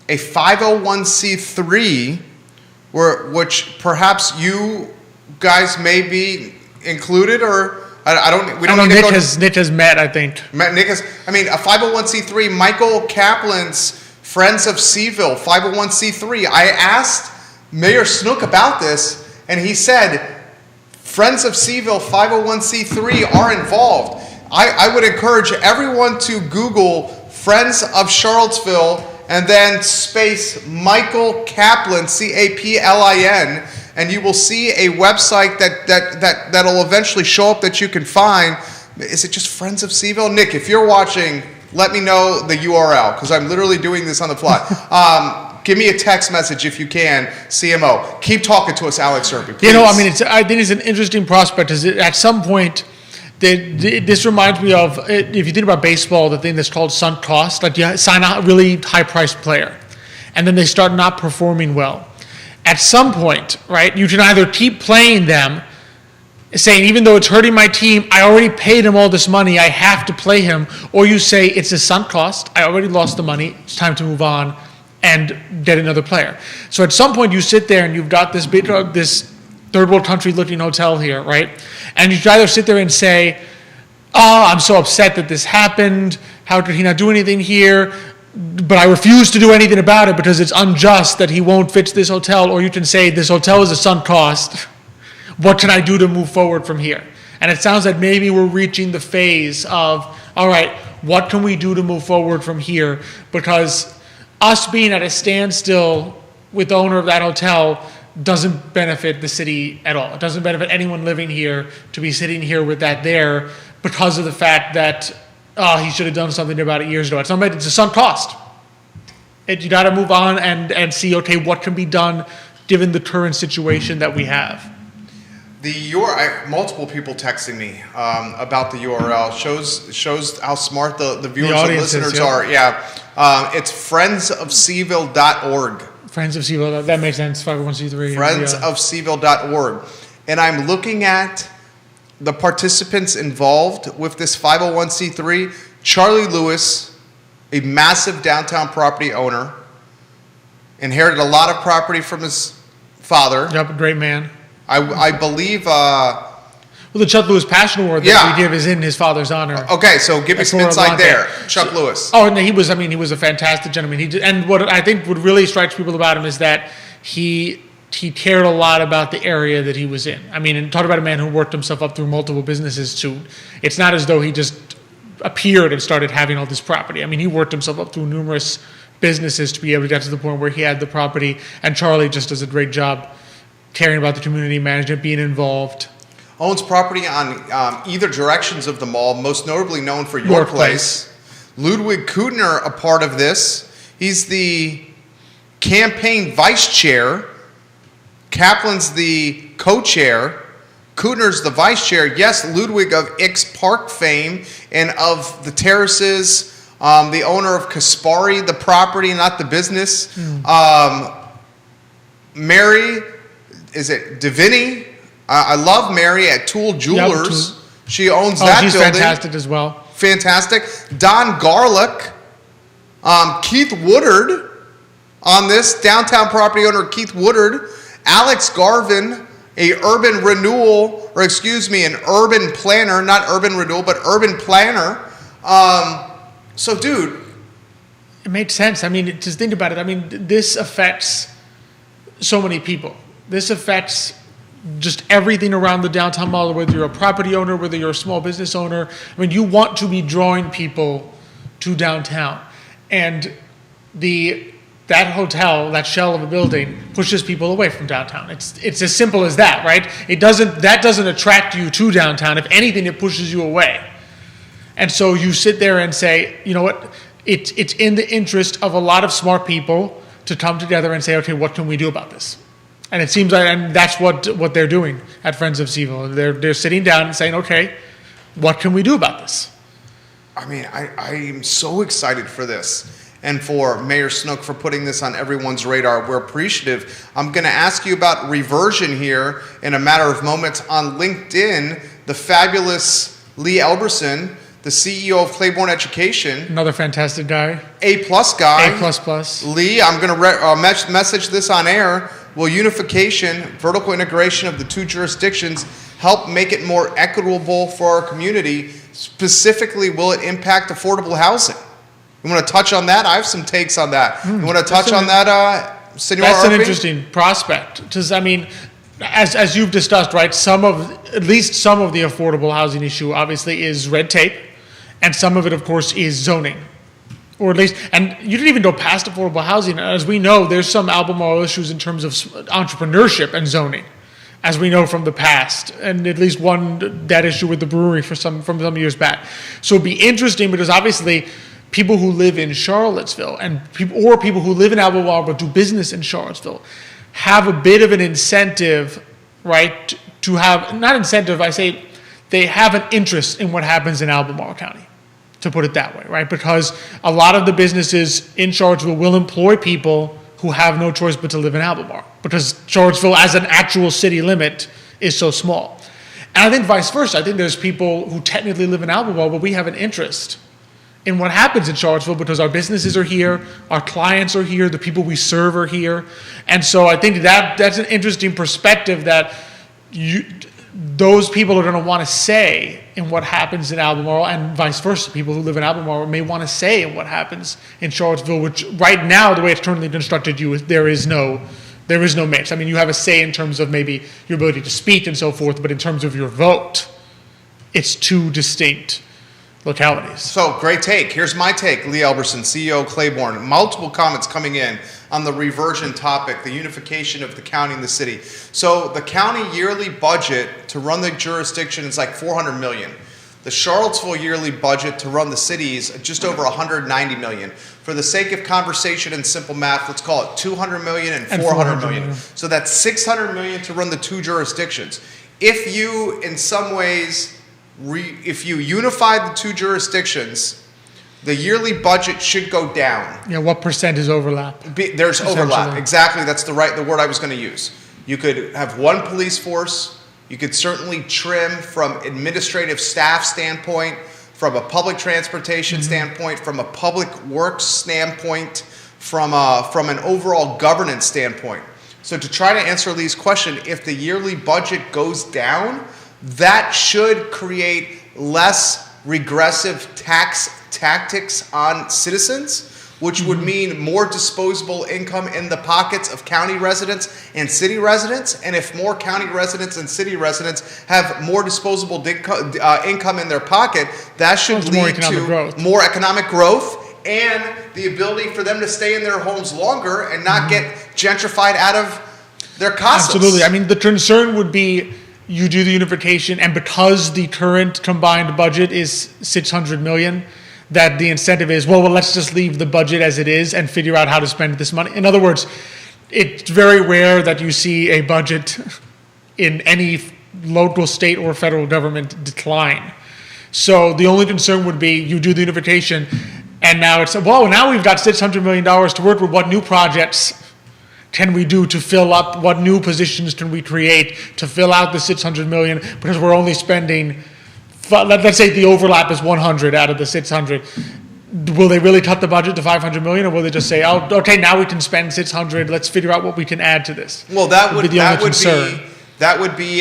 501c3, which perhaps you guys may be included, or I don't. We don't need to go. Nick has met, I think. Nick has. I mean, a 501c3. Michael Kaplan's Friends of Seville, 501c3. I asked Mayor Snook about this, and he said Friends of Seville, 501c3 are involved. I would encourage everyone to Google Friends of Charlottesville and then space Michael Kaplan, Caplin, and you will see a website that'll eventually show up that you can find. Is it just Friends of Seville? Nick, if you're watching, let me know the URL, because I'm literally doing this on the fly. Give me a text message if you can, CMO. Keep talking to us, Alex Erpy, please. You know, I mean, I think it's an interesting prospect. Is it, at some point, This reminds me of, if you think about baseball, the thing that's called sunk cost. Like you sign a really high-priced player, and then they start not performing well. At some point, right, you can either keep playing them, saying, even though it's hurting my team, I already paid him all this money, I have to play him, or you say, it's a sunk cost, I already lost the money, it's time to move on and get another player. So at some point, you sit there and you've got this third world country looking hotel here, right? And you either sit there and say, oh, I'm so upset that this happened. How could he not do anything here? But I refuse to do anything about it because it's unjust that he won't fix this hotel. Or you can say, this hotel is a sunk cost. What can I do to move forward from here? And it sounds like maybe we're reaching the phase of, all right, what can we do to move forward from here? Because us being at a standstill with the owner of that hotel doesn't benefit the city at all. It doesn't benefit anyone living here to be sitting here with that there because of the fact that he should have done something about it years ago. It's a sunk cost. You got to move on and see, okay, what can be done given the current situation that we have. Multiple people texting me about the URL shows how smart the viewers and listeners are. Yeah, it's friendsofseaville.org. Friends of Seville, that makes sense. 501c3. Friendsofseaville.org, and I'm looking at the participants involved with this 501c3. Charlie Lewis, a massive downtown property owner, inherited a lot of property from his father. Yep, a great man. I believe. Well, the Chuck Lewis Passion Award that we give is in his father's honor. Okay, so give me some insight there, Chuck Lewis. Oh, and he was a fantastic gentleman. And what I think what really strikes people about him is that he cared a lot about the area that he was in. I mean, and talk about a man who worked himself up through multiple businesses too. It's not as though he just appeared and started having all this property. I mean, he worked himself up through numerous businesses to be able to get to the point where he had the property. And Charlie just does a great job caring about the community management, being involved. Owns property on either directions of the mall, most notably known for York Place. Ludwig Kutner, a part of this. He's the campaign vice chair. Kaplan's the co-chair. Kutner's the vice chair. Yes, Ludwig of X Park fame and of the terraces, the owner of Kaspari, the property, not the business. Mary, is it Divini? I love Mary at Tool Jewelers. Yep, she owns that building. She's fantastic as well. Fantastic. Don Garlick, Keith Woodard on this, downtown property owner Keith Woodard, Alex Garvin, an urban planner, not urban renewal, but urban planner. So, dude. It makes sense. I mean, just think about it. I mean, this affects so many people. This affects just everything around the downtown mall, whether you're a property owner, whether you're a small business owner. I mean, you want to be drawing people to downtown. And that hotel, that shell of a building, pushes people away from downtown. It's as simple as that, right? That doesn't attract you to downtown. If anything, it pushes you away. And so you sit there and say, you know what? It's in the interest of a lot of smart people to come together and say, okay, what can we do about this? And it seems like, and that's what they're doing at Friends of Seville. They're sitting down and saying, okay, what can we do about this? I mean, I am so excited for this. And for Mayor Snook for putting this on everyone's radar. We're appreciative. I'm going to ask you about reversion here in a matter of moments. On LinkedIn, the fabulous Lee Elberson, the CEO of Claiborne Education. Another fantastic guy. A-plus guy. A++. Lee, I'm going to message this on air. Will unification, vertical integration of the two jurisdictions help make it more equitable for our community? Specifically, will it impact affordable housing? You want to touch on that? I have some takes on that. You want to touch on that, Senor That's Arpi? an interesting prospect. Because, I mean, as you've discussed, right, at least some of the affordable housing issue obviously is red tape, and some of it, of course, is zoning. Or at least, and you didn't even go past affordable housing. As we know, there's some Albemarle issues in terms of entrepreneurship and zoning, as we know from the past, and at least that issue with the brewery from some years back. So it'd be interesting because obviously people who live in Charlottesville and people who live in Albemarle but do business in Charlottesville have a bit of an incentive, right, to have, not incentive, I say, they have an interest in what happens in Albemarle County, to put it that way, right? Because a lot of the businesses in Charlottesville will employ people who have no choice but to live in Albemarle, because Charlottesville as an actual city limit is so small. And I think vice versa. I think there's people who technically live in Albemarle, but we have an interest in what happens in Charlottesville because our businesses are here, our clients are here, the people we serve are here. And so I think that's an interesting perspective that those people are going to want to say in what happens in Albemarle, and vice versa. People who live in Albemarle may want to say in what happens in Charlottesville, which right now, the way it's currently constructed, there is no mix. I mean, you have a say in terms of maybe your ability to speak and so forth, but in terms of your vote, it's two distinct localities. So, great take. Here's my take. Lee Elberson, CEO Claiborne. Multiple comments coming in on the reversion topic, the unification of the county and the city. So, the county yearly budget to run the jurisdiction is like $400 million. The Charlottesville yearly budget to run the city is just over $190 million. For the sake of conversation and simple math, let's call it $200 million and $400 million. So that's $600 million to run the two jurisdictions. If you, in some ways, if you unify the two jurisdictions, the yearly budget should go down. Yeah, what percent is overlap? There's overlap. Exactly, that's the word I was going to use. You could have one police force. You could certainly trim from administrative staff standpoint, from a public transportation standpoint, from a public works standpoint, from an overall governance standpoint. So to try to answer Lee's question, if the yearly budget goes down, that should create less regressive tax tactics on citizens, which would mean more disposable income in the pockets of county residents and city residents. And if more county residents and city residents have more disposable income in their pocket, that should lead to more economic growth and the ability for them to stay in their homes longer and not get gentrified out of their casas. Absolutely. I mean, the concern would be you do the unification, and because the current combined budget is $600 million, that the incentive is, well, let's just leave the budget as it is and figure out how to spend this money. In other words, it's very rare that you see a budget in any local, state, or federal government decline. So the only concern would be you do the unification, and now it's, well, now we've got $600 million to work with. What new projects can we do to fill up? What new positions can we create to fill out the $600 million? Because we're only spending, let's say the overlap is 100 out of the 600. Will they really cut the budget to 500 million, or will they just say, oh, okay, now we can spend 600. Let's figure out what we can add to this? Well, that would be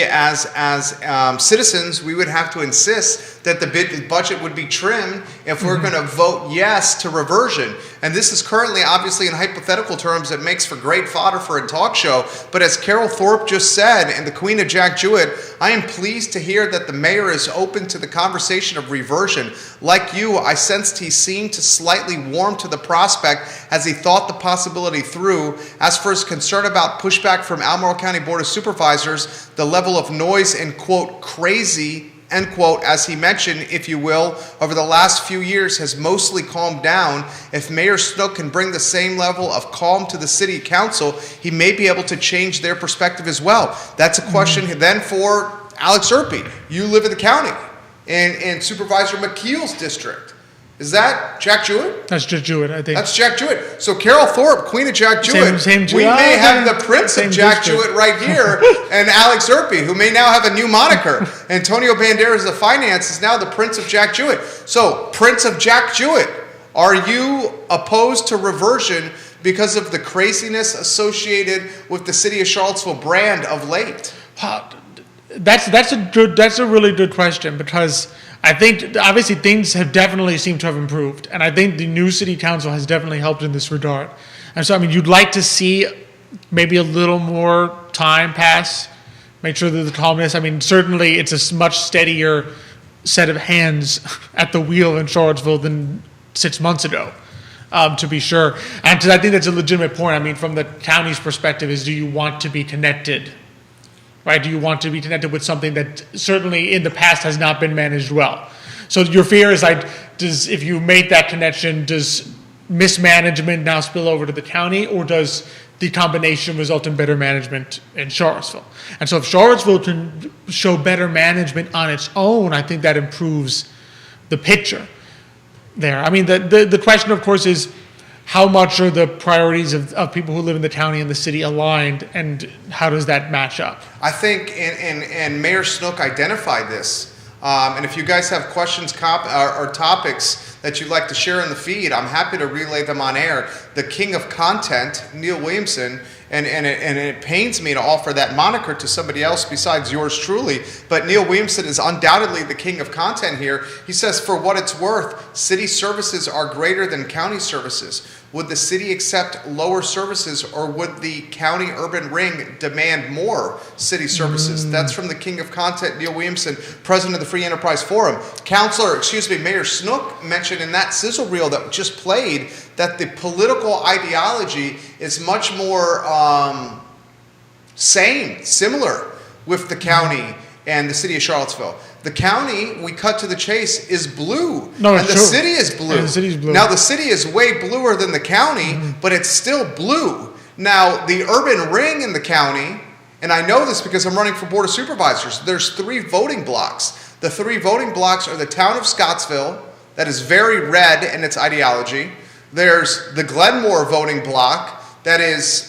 as citizens, we would have to insist that the budget would be trimmed if we're going to vote yes to reversion. And this is currently, obviously, in hypothetical terms, it makes for great fodder for a talk show. But as Carol Thorpe just said, and the Queen of Jack Jewett, I am pleased to hear that the mayor is open to the conversation of reversion. Like you, I sensed he seemed to slightly warm to the prospect as he thought the possibility through. As for his concern about pushback from Albemarle County Board of Supervisors, the level of noise and, quote, crazy, end quote, as he mentioned, if you will, over the last few years has mostly calmed down. If Mayor Snook can bring the same level of calm to the city council, he may be able to change their perspective as well. That's a question then for Alex Erpy. You live in the county, in Supervisor McKeel's district. Is that Jack Jewett? That's Jack Jewett, I think. That's Jack Jewett. So Carol Thorpe, Queen of Jack Jewett. Same we may have the Prince of Jack Jewett right here, and Alex Erpy, who may now have a new moniker. Antonio Banderas of Finance is now the Prince of Jack Jewett. So, Prince of Jack Jewett, are you opposed to reversion because of the craziness associated with the city of Charlottesville brand of late? That's a really good question, because I think obviously things have definitely seemed to have improved, and I think the new city council has definitely helped in this regard. And so, I mean, you'd like to see maybe a little more time pass, make sure that the calmness, I mean, certainly it's a much steadier set of hands at the wheel in Charlottesville than 6 months ago, to be sure. And I think that's a legitimate point. I mean, from the county's perspective is, do you want to be connected? Right? Do you want to be connected with something that certainly in the past has not been managed well? So your fear is like, if you make that connection, does mismanagement now spill over to the county, or does the combination result in better management in Charlottesville. And so if Charlottesville can show better management on its own, I think that improves the picture there. I mean, the question, of course, is how much are the priorities of people who live in the county and the city aligned, and how does that match up? I think, and Mayor Snook identified this. And if you guys have questions or topics that you'd like to share in the feed, I'm happy to relay them on air. The king of content, Neil Williamson, and it pains me to offer that moniker to somebody else besides yours truly, but Neil Williamson is undoubtedly the king of content here. He says, for what it's worth, city services are greater than county services. Would the city accept lower services, or would the county urban ring demand more city services? That's from the king of content, Neil Williamson, president of the Free Enterprise Forum. Mayor Snook mentioned in that sizzle reel that just played that the political ideology is much more similar with the county and the city of Charlottesville. The county, we cut to the chase, is blue. No, and the true. city is blue. And the city's blue. Now, the city is way bluer than the county, but it's still blue. Now, the urban ring in the county, and I know this because I'm running for Board of Supervisors, there's 3 voting blocks. The 3 voting blocks are the town of Scottsville, that is very red in its ideology. There's the Glenmore voting block, that is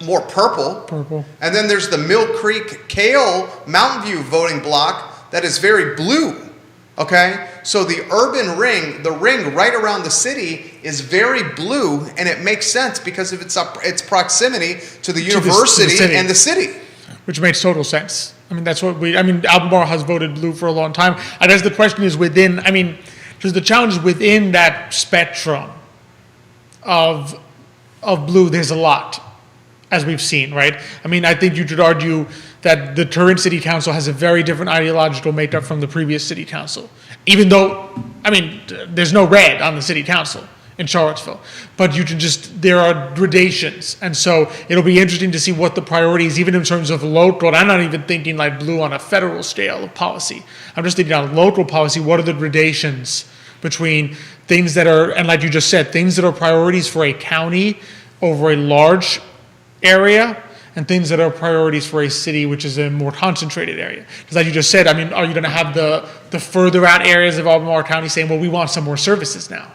more purple. And then there's the Mill Creek Kale Mountain View voting block that is very blue. Okay? So the urban ring, the ring right around the city, is very blue, and it makes sense because of its proximity to the university and the city. Which makes total sense. I mean, that's what Albemarle has voted blue for a long time. I guess the question is because the challenge is within that spectrum of blue, there's a lot, as we've seen, right? I mean, I think you could argue that the current city council has a very different ideological makeup from the previous city council, even though, there's no red on the city council in Charlottesville, but there are gradations. And so it'll be interesting to see what the priorities, even in terms of local, and I'm not even thinking like blue on a federal scale of policy. I'm just thinking on local policy, what are the gradations between things that are, and like you just said, things that are priorities for a county over a large area, and things that are priorities for a city, which is a more concentrated area. Because like you just said, are you going to have the further out areas of Albemarle County saying, well, we want some more services now?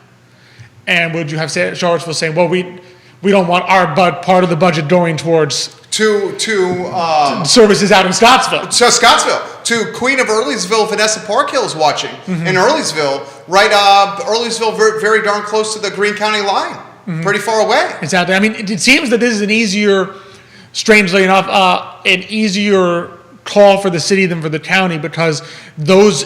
And would you have Charlottesville saying, well, we don't want our part of the budget going towards services out in Scottsville? So Scottsville, to Queen of Earlysville, Vanessa Parkhill is watching. In Earlysville, Earlysville very darn close to the Greene County line. Pretty far away. Exactly. It seems that this is strangely enough, an easier call for the city than for the county, because those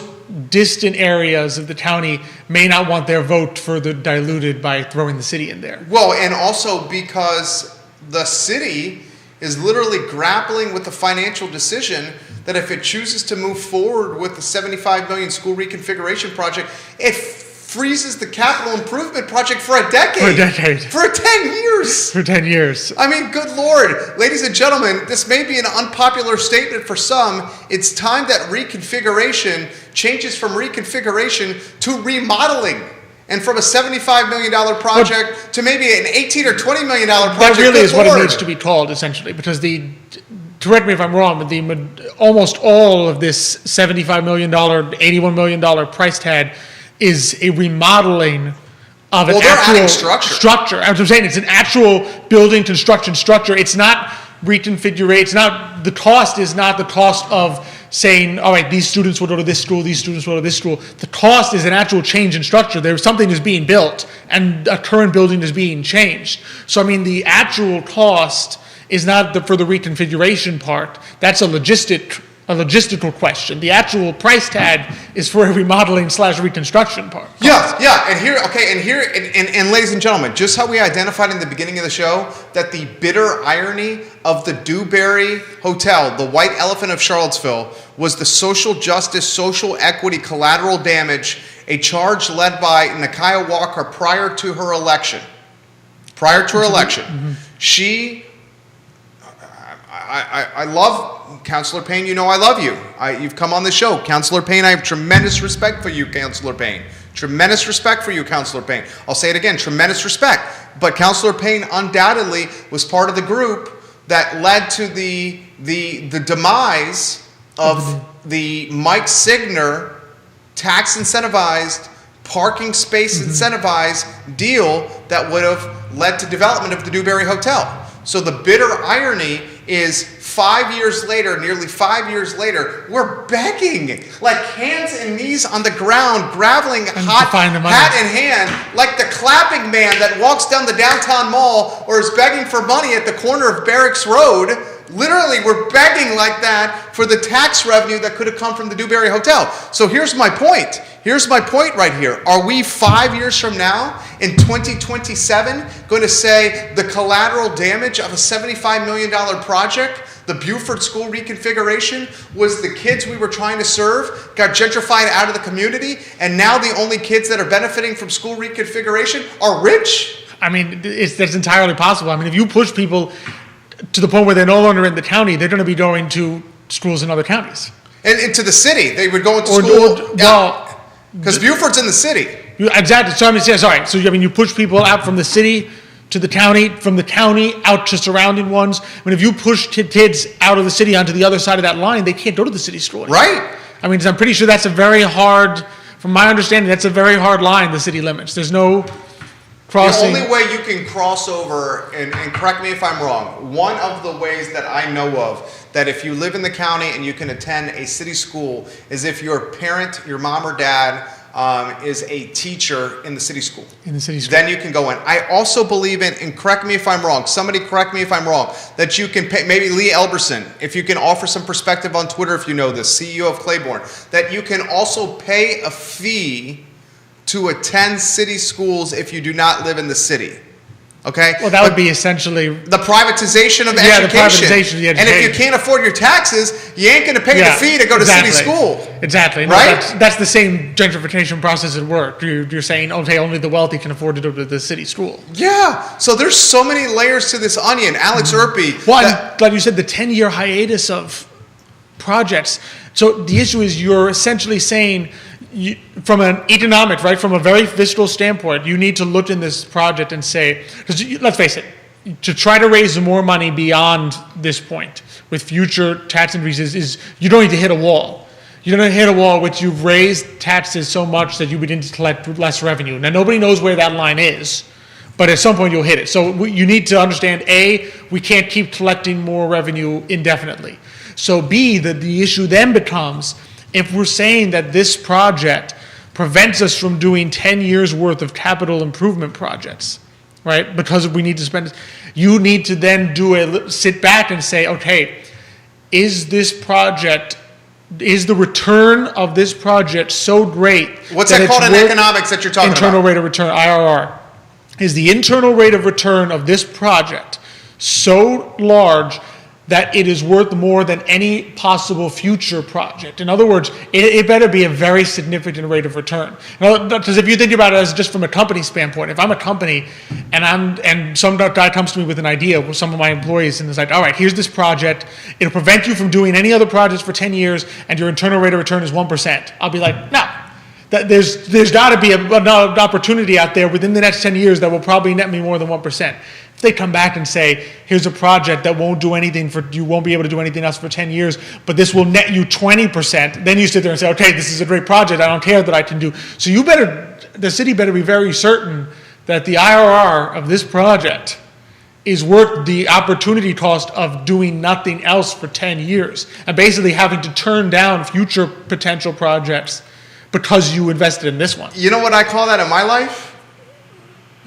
distant areas of the county may not want their vote further diluted by throwing the city in there. Well, and also because the city is literally grappling with the financial decision that if it chooses to move forward with the $75 million school reconfiguration project, it freezes the capital improvement project for a decade. For 10 years. For 10 years. Good Lord. Ladies and gentlemen, this may be an unpopular statement for some. It's time that reconfiguration changes from reconfiguration to remodeling. And from a $75 million project to maybe an $18 or $20 million project. That really is what it needs to be called, essentially, because correct me if I'm wrong, but almost all of this $75 million, $81 million price tag is a remodeling of an actual structure. As I'm saying, it's an actual building construction structure. It's not reconfiguration. The cost is not the cost of saying, all right, these students will go to this school, these students will go to this school. The cost is an actual change in structure. There's something is being built, and a current building is being changed. So, the actual cost is not for the reconfiguration part. That's a logistical question. The actual price tag is for a remodeling / reconstruction part. Yeah. And ladies and gentlemen, just how we identified in the beginning of the show that the bitter irony of the Dewberry Hotel, the white elephant of Charlottesville, was the social justice, social equity, collateral damage, a charge led by Nakia Walker prior to her election. I love Councilor Payne. You know I love you. You've come on the show. Councilor Payne, I have tremendous respect for you, Councilor Payne. Tremendous respect for you, Councilor Payne. I'll say it again, tremendous respect. But Councilor Payne undoubtedly was part of the group that led to the demise of the Mike Signer tax incentivized, parking space incentivized deal that would have led to development of the Newberry Hotel. So the bitter irony is 5 years later, nearly 5 years later, we're begging, like hands and knees on the ground, graveling hat in hand, like the clapping man that walks down the downtown mall or is begging for money at the corner of Barracks Road. Literally, we're begging like that for the tax revenue that could have come from the Newberry Hotel. So here's my point. Here's my point right here. Are we 5 years from now, in 2027, going to say the collateral damage of a $75 million project, the Buford School reconfiguration, was the kids we were trying to serve, got gentrified out of the community, and now the only kids that are benefiting from school reconfiguration are rich? I mean, that's entirely possible. I mean, if you push people to the point where they're no longer in the county, they're going to be going to schools in other counties. And into the city. They would go into school. Because Buford's in the city. Exactly. So I mean, yeah, sorry. So I mean, you push people out from the city to the county, from the county out to surrounding ones. I mean, if you push kids out of the city onto the other side of that line, they can't go to the city school anymore. Right. I mean, I'm pretty sure that's a very hard, from my understanding, that's a very hard line, the city limits. There's no crossing. The only way you can cross over, and correct me if I'm wrong, one of the ways that I know of that if you live in the county and you can attend a city school is if your parent, your mom or dad, is a teacher in the city school. In the city school. Then you can go in. I also believe in, and correct me if I'm wrong, somebody correct me if I'm wrong, that you can pay, maybe Lee Elberson, if you can offer some perspective on Twitter if you know this, CEO of Claiborne, that you can also pay a fee to attend city schools if you do not live in the city. Okay? Well, that would be essentially the privatization of education. Yeah, the privatization of the education. And if you can't afford your taxes, you ain't going to pay the fee to go to city school. Exactly. No, right? That's the same gentrification process at work. You're saying, okay, only the wealthy can afford to go to the city school. Yeah. So there's so many layers to this onion. Alex Erpy. Well, like you said, the 10-year hiatus of projects. So the issue is you're essentially saying, from an economic, right, from a very fiscal standpoint, you need to look in this project and say, because let's face it, to try to raise more money beyond this point with future tax increases is you don't need to hit a wall. You're going to hit a wall which you've raised taxes so much that you begin to collect less revenue. Now, nobody knows where that line is, but at some point you'll hit it. So you need to understand, A, we can't keep collecting more revenue indefinitely. So B, the issue then becomes, if we're saying that this project prevents us from doing 10 years worth of capital improvement projects, right? Because we need to spend, you need to then sit back and say, okay, is the return of this project so great? What's that called in economics that you're talking about? Internal rate of return, IRR. Is the internal rate of return of this project so large that it is worth more than any possible future project? In other words, it better be a very significant rate of return. Because if you think about it as just from a company standpoint, if I'm a company and some guy comes to me with an idea with some of my employees and is like, all right, here's this project, it'll prevent you from doing any other projects for 10 years and your internal rate of return is 1%. I'll be like, no. There's got to be an opportunity out there within the next 10 years that will probably net me more than 1%. If they come back and say, here's a project that won't do anything you won't be able to do anything else for 10 years, but this will net you 20%, then you sit there and say, okay, this is a great project, I don't care that I can do. So the city better be very certain that the IRR of this project is worth the opportunity cost of doing nothing else for 10 years and basically having to turn down future potential projects because you invested in this one. You know what I call that in my life?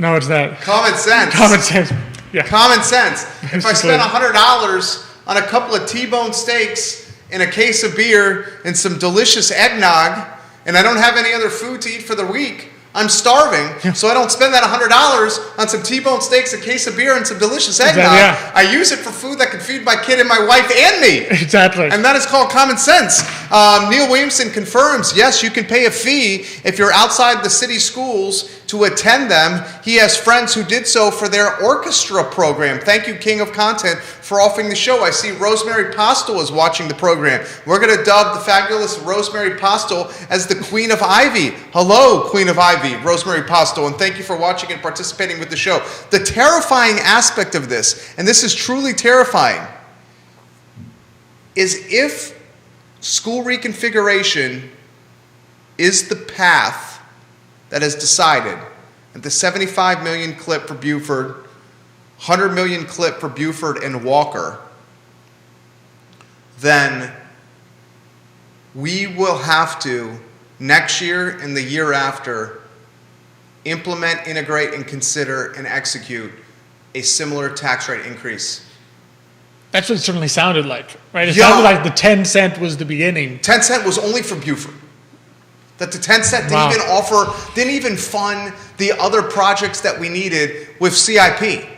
No, it's that. Common sense. Common sense. Yeah. Common sense. If I spend $100 on a couple of T-bone steaks and a case of beer and some delicious eggnog, and I don't have any other food to eat for the week, I'm starving, so I don't spend that $100 on some T-bone steaks, a case of beer, and some delicious eggnog. Exactly, yeah. I use it for food that can feed my kid and my wife and me. Exactly. And that is called common sense. Neil Williamson confirms, yes, you can pay a fee if you're outside the city schools to attend them. He has friends who did so for their orchestra program. Thank you, King of Content, for offering the show. I see Rosemary Postel is watching the program. We're going to dub the fabulous Rosemary Postel as the Queen of Ivy. Hello, Queen of Ivy, Rosemary Postel, and thank you for watching and participating with the show. The terrifying aspect of this, and this is truly terrifying, is if school reconfiguration is the path that is decided, and the 75 million clip for Buford, 100 million clip for Buford and Walker, then we will have to, next year and the year after, implement, integrate, and consider and execute a similar tax rate increase. That's what it certainly sounded like, right? It Yeah. sounded like the 10 cent was the beginning. 10 cent was only for Buford. That the 10 cent Wow. didn't even fund the other projects that we needed with CIP.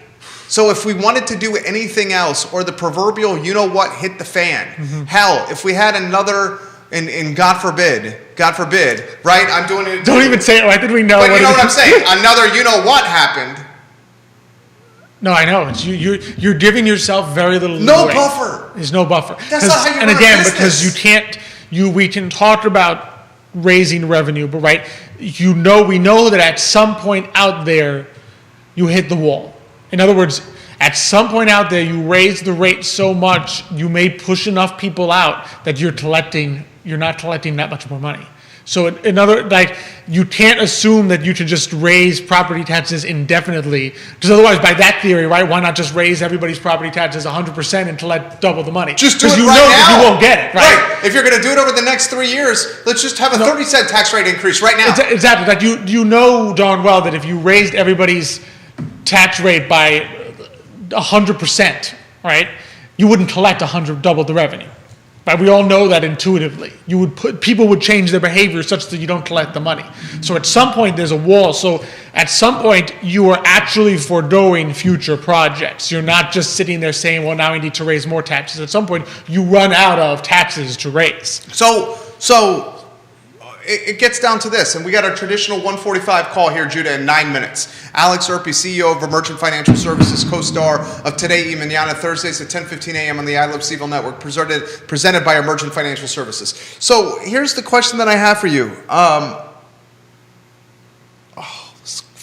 So if we wanted to do anything else, or the proverbial you-know-what hit the fan, hell, if we had another, and God forbid, right? I'm doing it. Don't even say it. I think we know. But you know it what I'm is. saying? Another you-know-what happened. No, I know. It's you're giving yourself very little No leeway. buffer. There's no buffer. That's not how you And run a again, business. because you can't. We can talk about raising revenue, but right, we know that at some point out there, you hit the wall. In other words, at some point out there, you raise the rate so much, you may push enough people out that you're not collecting that much more money. So you can't assume that you can just raise property taxes indefinitely, because otherwise, by that theory, right, why not just raise everybody's property taxes 100% and collect double the money? Just do it you right know now. that you won't get it, right? If you're going to do it over the next 3 years, let's just have a 30-cent tax rate increase right now. Exactly. Like you know darn well that if you raised everybody's tax rate by 100%, right, you wouldn't collect double the revenue. Right? We all know that intuitively. People would change their behavior such that you don't collect the money. So at some point there's a wall. So at some point you are actually foregoing future projects. You're not just sitting there saying, well, now we need to raise more taxes. At some point you run out of taxes to raise. So it gets down to this, and we got our traditional 145 call here, Judah, in 9 minutes. Alex Erpe, CEO of Emergent Financial Services, co-star of Today y Mañana, Thursdays at 10:15 a.m. on the I Love CVille Network, presented by Emergent Financial Services. So here's the question that I have for you.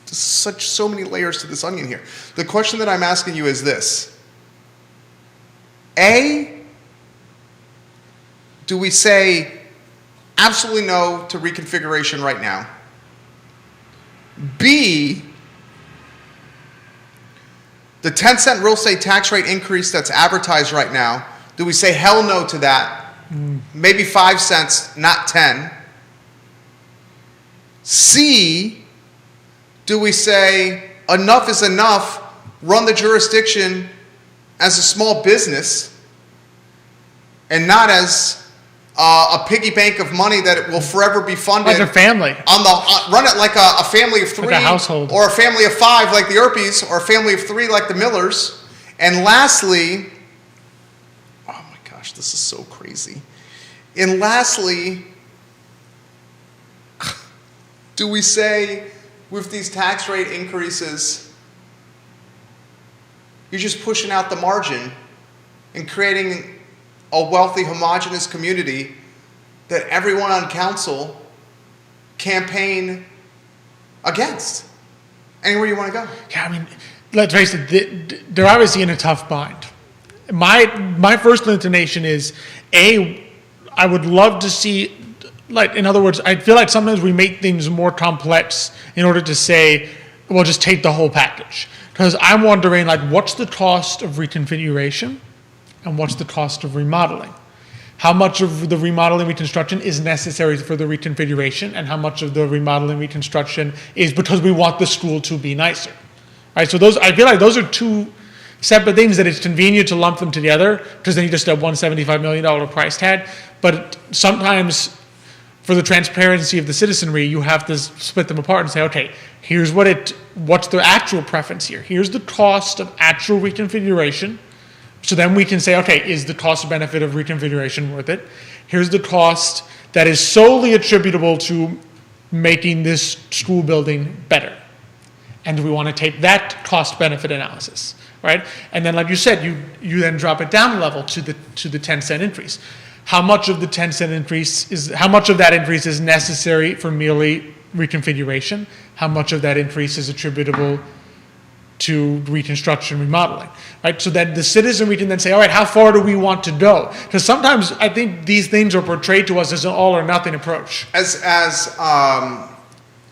There's so many layers to this onion here. The question that I'm asking you is this. A, do we say absolutely no to reconfiguration right now? B, the 10-cent real estate tax rate increase that's advertised right now, do we say hell no to that? Maybe 5 cents, not 10. C, do we say enough is enough, run the jurisdiction as a small business and not as a piggy bank of money that it will forever be funded. Like a family. Run it like a family of 3. Like a household. Or a family of 5 like the Erpes, or a family of 3 like the Millers. And lastly, oh my gosh, this is so crazy. And lastly, do we say with these tax rate increases, you're just pushing out the margin and creating a wealthy, homogenous community that everyone on council campaign against? Anywhere you want to go. Yeah, I mean, let's face it, they're obviously in a tough bind. My first inclination is, I would love to see, in other words, I feel like sometimes we make things more complex in order to say, well, just take the whole package. Because I'm wondering, what's the cost of reconfiguration? And what's the cost of remodeling? How much of the remodeling reconstruction is necessary for the reconfiguration, and how much of the remodeling reconstruction is because we want the school to be nicer? Right? So I feel like those are two separate things that it's convenient to lump them together, because then you just have $175 million price tag. But sometimes, for the transparency of the citizenry, you have to split them apart and say, okay, here's what's the actual preference here. Here's the cost of actual reconfiguration, So then we can say, okay, is the cost benefit of reconfiguration worth it? Here's the cost that is solely attributable to making this school building better. And do we want to take that cost benefit analysis, right? And then, like you said, you then drop it down a level to the 10-cent increase. How much of the 10-cent increase how much of that increase is necessary for merely reconfiguration? How much of that increase is attributable to reconstruction, remodeling, right? So that the citizenry can then say, all right, how far do we want to go? Because sometimes I think these things are portrayed to us as an all or nothing approach. As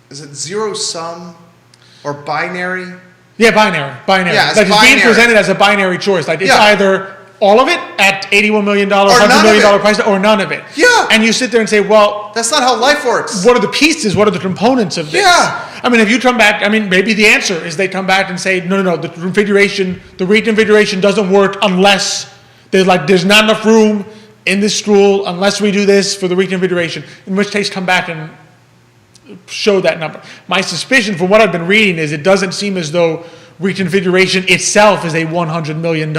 is it zero sum or binary? Yeah, binary. Yeah, as like it's being binary. presented as a binary choice. Like it's Yeah. either all of it at $81 million, none $100 of million it. price, or none of it. Yeah. And you sit there and say, well, That's not how life works. what are the pieces? What are the components of this? Yeah. I mean, if you come back, I mean, maybe the answer is they come back and say, no, the reconfiguration doesn't work unless there's not enough room in this school unless we do this for the reconfiguration, in which case come back and show that number. My suspicion from what I've been reading is it doesn't seem as though reconfiguration itself is a $100 million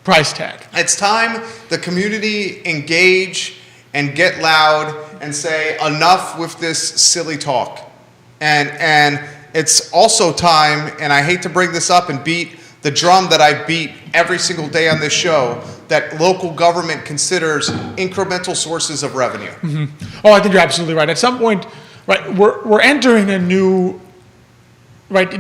price tag. It's time the community engage and get loud and say enough with this silly talk. And it's also time, and I hate to bring this up and beat the drum that I beat every single day on this show, that local government considers incremental sources of revenue. Oh, I think you're absolutely right. At some point, right, we're entering a new, right,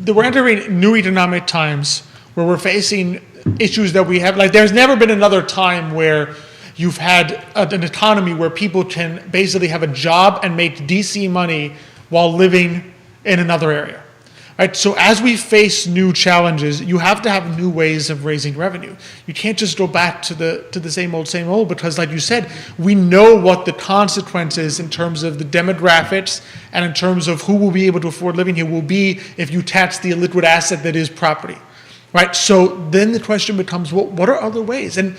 we're entering new economic times where we're facing issues that we have, like there's never been another time where you've had an economy where people can basically have a job and make DC money while living in another area. Right? So as we face new challenges, you have to have new ways of raising revenue. You can't just go back to the same old, because like you said, we know what the consequences in terms of the demographics and in terms of who will be able to afford living here will be if you tax the illiquid asset that is property. Right? So then the question becomes, well, what are other ways? And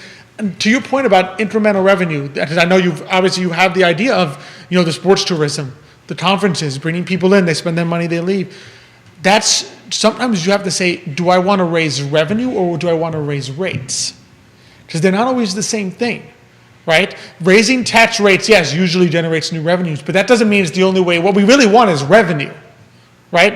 to your point about incremental revenue, because I know you have the idea of, the sports tourism, the conferences, bringing people in, they spend their money, they leave. That's, sometimes you have to say, do I want to raise revenue or do I want to raise rates? Because they're not always the same thing, right? Raising tax rates, yes, usually generates new revenues, but that doesn't mean it's the only way. What we really want is revenue, right?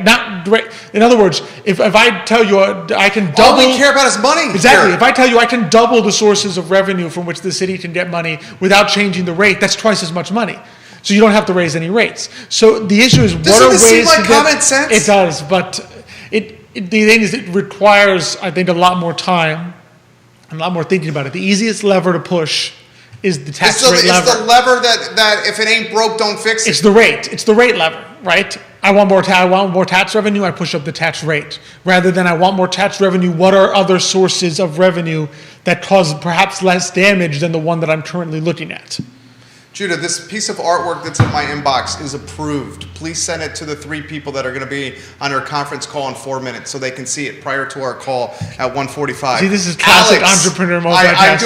In other words, if I tell you I can double. All we care about is money. Exactly. Here. If I tell you I can double the sources of revenue from which the city can get money without changing the rate, that's twice as much money. So you don't have to raise any rates. So the issue is, what are ways Doesn't this seem like to get, common sense? It does, but the thing is, it requires, I think, a lot more time and a lot more thinking about it. The easiest lever to push is the tax rate lever. It's the lever that if it ain't broke, don't fix it. It's the rate. It's the rate lever, right? I want more tax revenue, I push up the tax rate. Rather than I want more tax revenue, what are other sources of revenue that cause perhaps less damage than the one that I'm currently looking at? Judah, this piece of artwork that's in my inbox is approved. Please send it to the 3 people that are going to be on our conference call in 4 minutes so they can see it prior to our call at 1:45. See, this is classic Alex, entrepreneur I'm multitasking.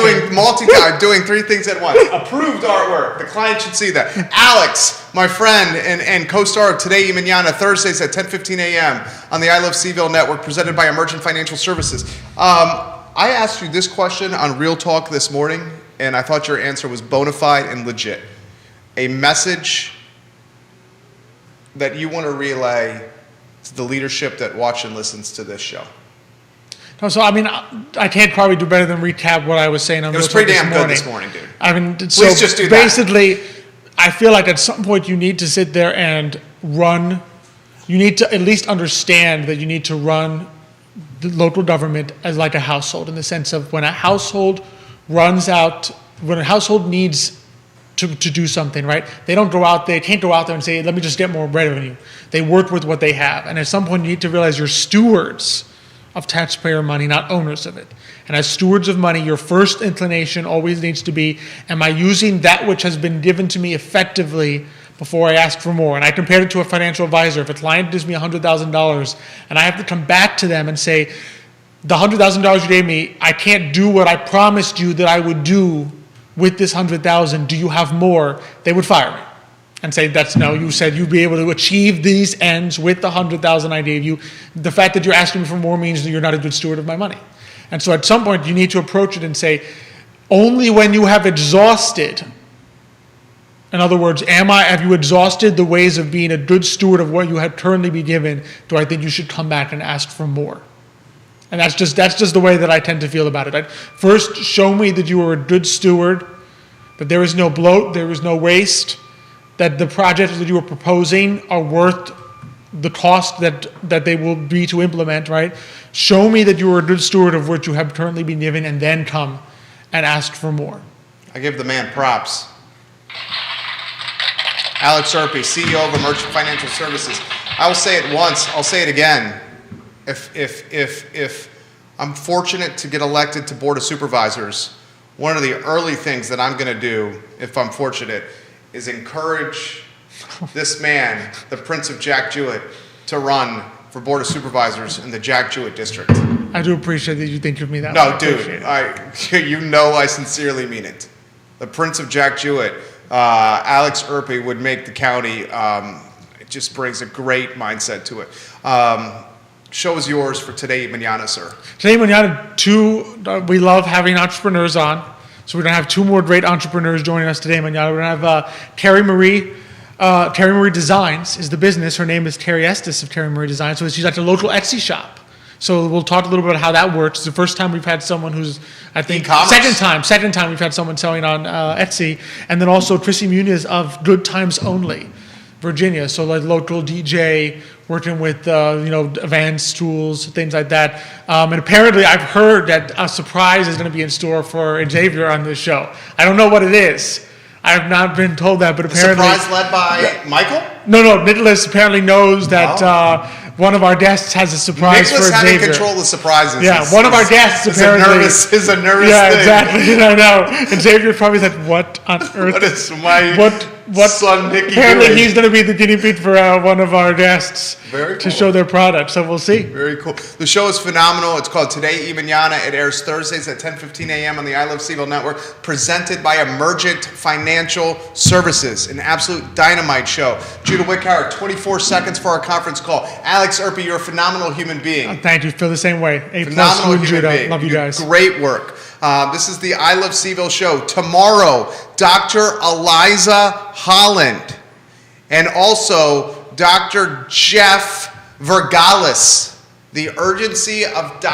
doing I'm doing 3 things at once. Approved artwork. The client should see that. Alex, my friend and co-star of Today y Mañana, Thursdays at 10:15 a.m. on the I Love Seville Network, presented by Emergent Financial Services. I asked you this question on Real Talk this morning, and I thought your answer was bona fide and legit. A message that you want to relay to the leadership that watch and listens to this show. No, so I mean, I can't probably do better than recap what I was saying on It was Real Talk pretty damn this good this morning, dude. I mean, Please just do that. Basically, I feel like at some point you need to sit there and run. You need to at least understand that you need to run the local government as like a household, in the sense of when a household needs to do something, right? They can't go out there and say, let me just get more revenue. They work with what they have. And at some point you need to realize you're stewards of taxpayer money, not owners of it. And as stewards of money, your first inclination always needs to be, am I using that which has been given to me effectively before I ask for more? And I compared it to a financial advisor. If a client gives me $100,000 and I have to come back to them and say, the $100,000 you gave me, I can't do what I promised you that I would do with this $100,000. Do you have more? They would fire me and say, no, you said you'd be able to achieve these ends with the $100,000 I gave you. The fact that you're asking me for more means that you're not a good steward of my money. And so at some point, you need to approach it and say, only when you have exhausted, in other words, have you exhausted the ways of being a good steward of what you have currently been given, do I think you should come back and ask for more? And that's just the way that I tend to feel about it. First, show me that you are a good steward, that there is no bloat, there is no waste, that the projects that you are proposing are worth the cost that they will be to implement, right? Show me that you are a good steward of what you have currently been given, and then come and ask for more. I give the man props. Alex Erpy, CEO of Emergent Financial Services. I will say it once, I'll say it again. If I'm fortunate to get elected to Board of Supervisors, one of the early things that I'm going to do, if I'm fortunate, is encourage this man, the Prince of Jack Jewett, to run for Board of Supervisors in the Jack Jewett District. I do appreciate that you think of me that way. No, dude, I sincerely mean it. The Prince of Jack Jewett, Alex Erpy, would make the county, it just brings a great mindset to it. Show is yours for Today Mañana, sir. Today Mañana, we love having entrepreneurs on. So we're going to have two more great entrepreneurs joining us today Mañana. We're going to have Terry Marie. Terry Marie Designs is the business. Her name is Terry Estes of Terry Marie Designs. So she's at a local Etsy shop. So we'll talk a little bit about how that works. It's the first time we've had someone who's, I think, second time we've had someone selling on Etsy. And then also Chrissy Muniz of Good Times Only, Virginia. So like local DJ, working with, Vans, stools, things like that. And apparently I've heard that a surprise is going to be in store for Xavier on this show. I don't know what it is. I have not been told that, but apparently... A surprise led by Michael? No, Nicholas apparently knows that one of our guests has a surprise Nicholas for Xavier. having control of the surprizes. Yeah, one of our guests apparently... is a nervous yeah, thing. exactly. I know. And Xavier probably said, what on earth? What is my son Nicky apparently doing? he's going to be the guinea pig for one of our guests to show their product. So we'll see. Very cool. The show is phenomenal. It's called Today y Mañana. It airs Thursdays at 10:15 a.m. on the I Love CVille Network, presented by Emergent Financial Services. An absolute dynamite show. Judah Wickhauer, 24 seconds for our conference call. Alex Erpy, you're a phenomenal human being. Thank you. Feel the same way. Phenomenal human Judah. being. Love you guys. Great work. This is the I Love CVille show. Tomorrow, Dr. Eliza Holland and also Dr. Jeff Vergalis, the urgency of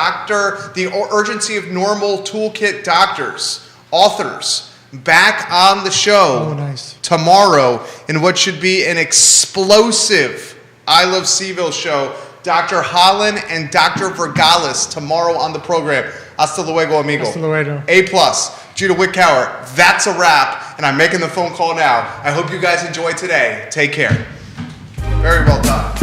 normal toolkit doctors, authors, back on the show tomorrow in what should be an explosive I Love CVille show. Dr. Holland and Dr. Vergalis tomorrow on the program. Hasta luego, amigo. Hasta luego. A+. Judah Wickhauer. That's a wrap, and I'm making the phone call now. I hope you guys enjoy today. Take care. Very well done.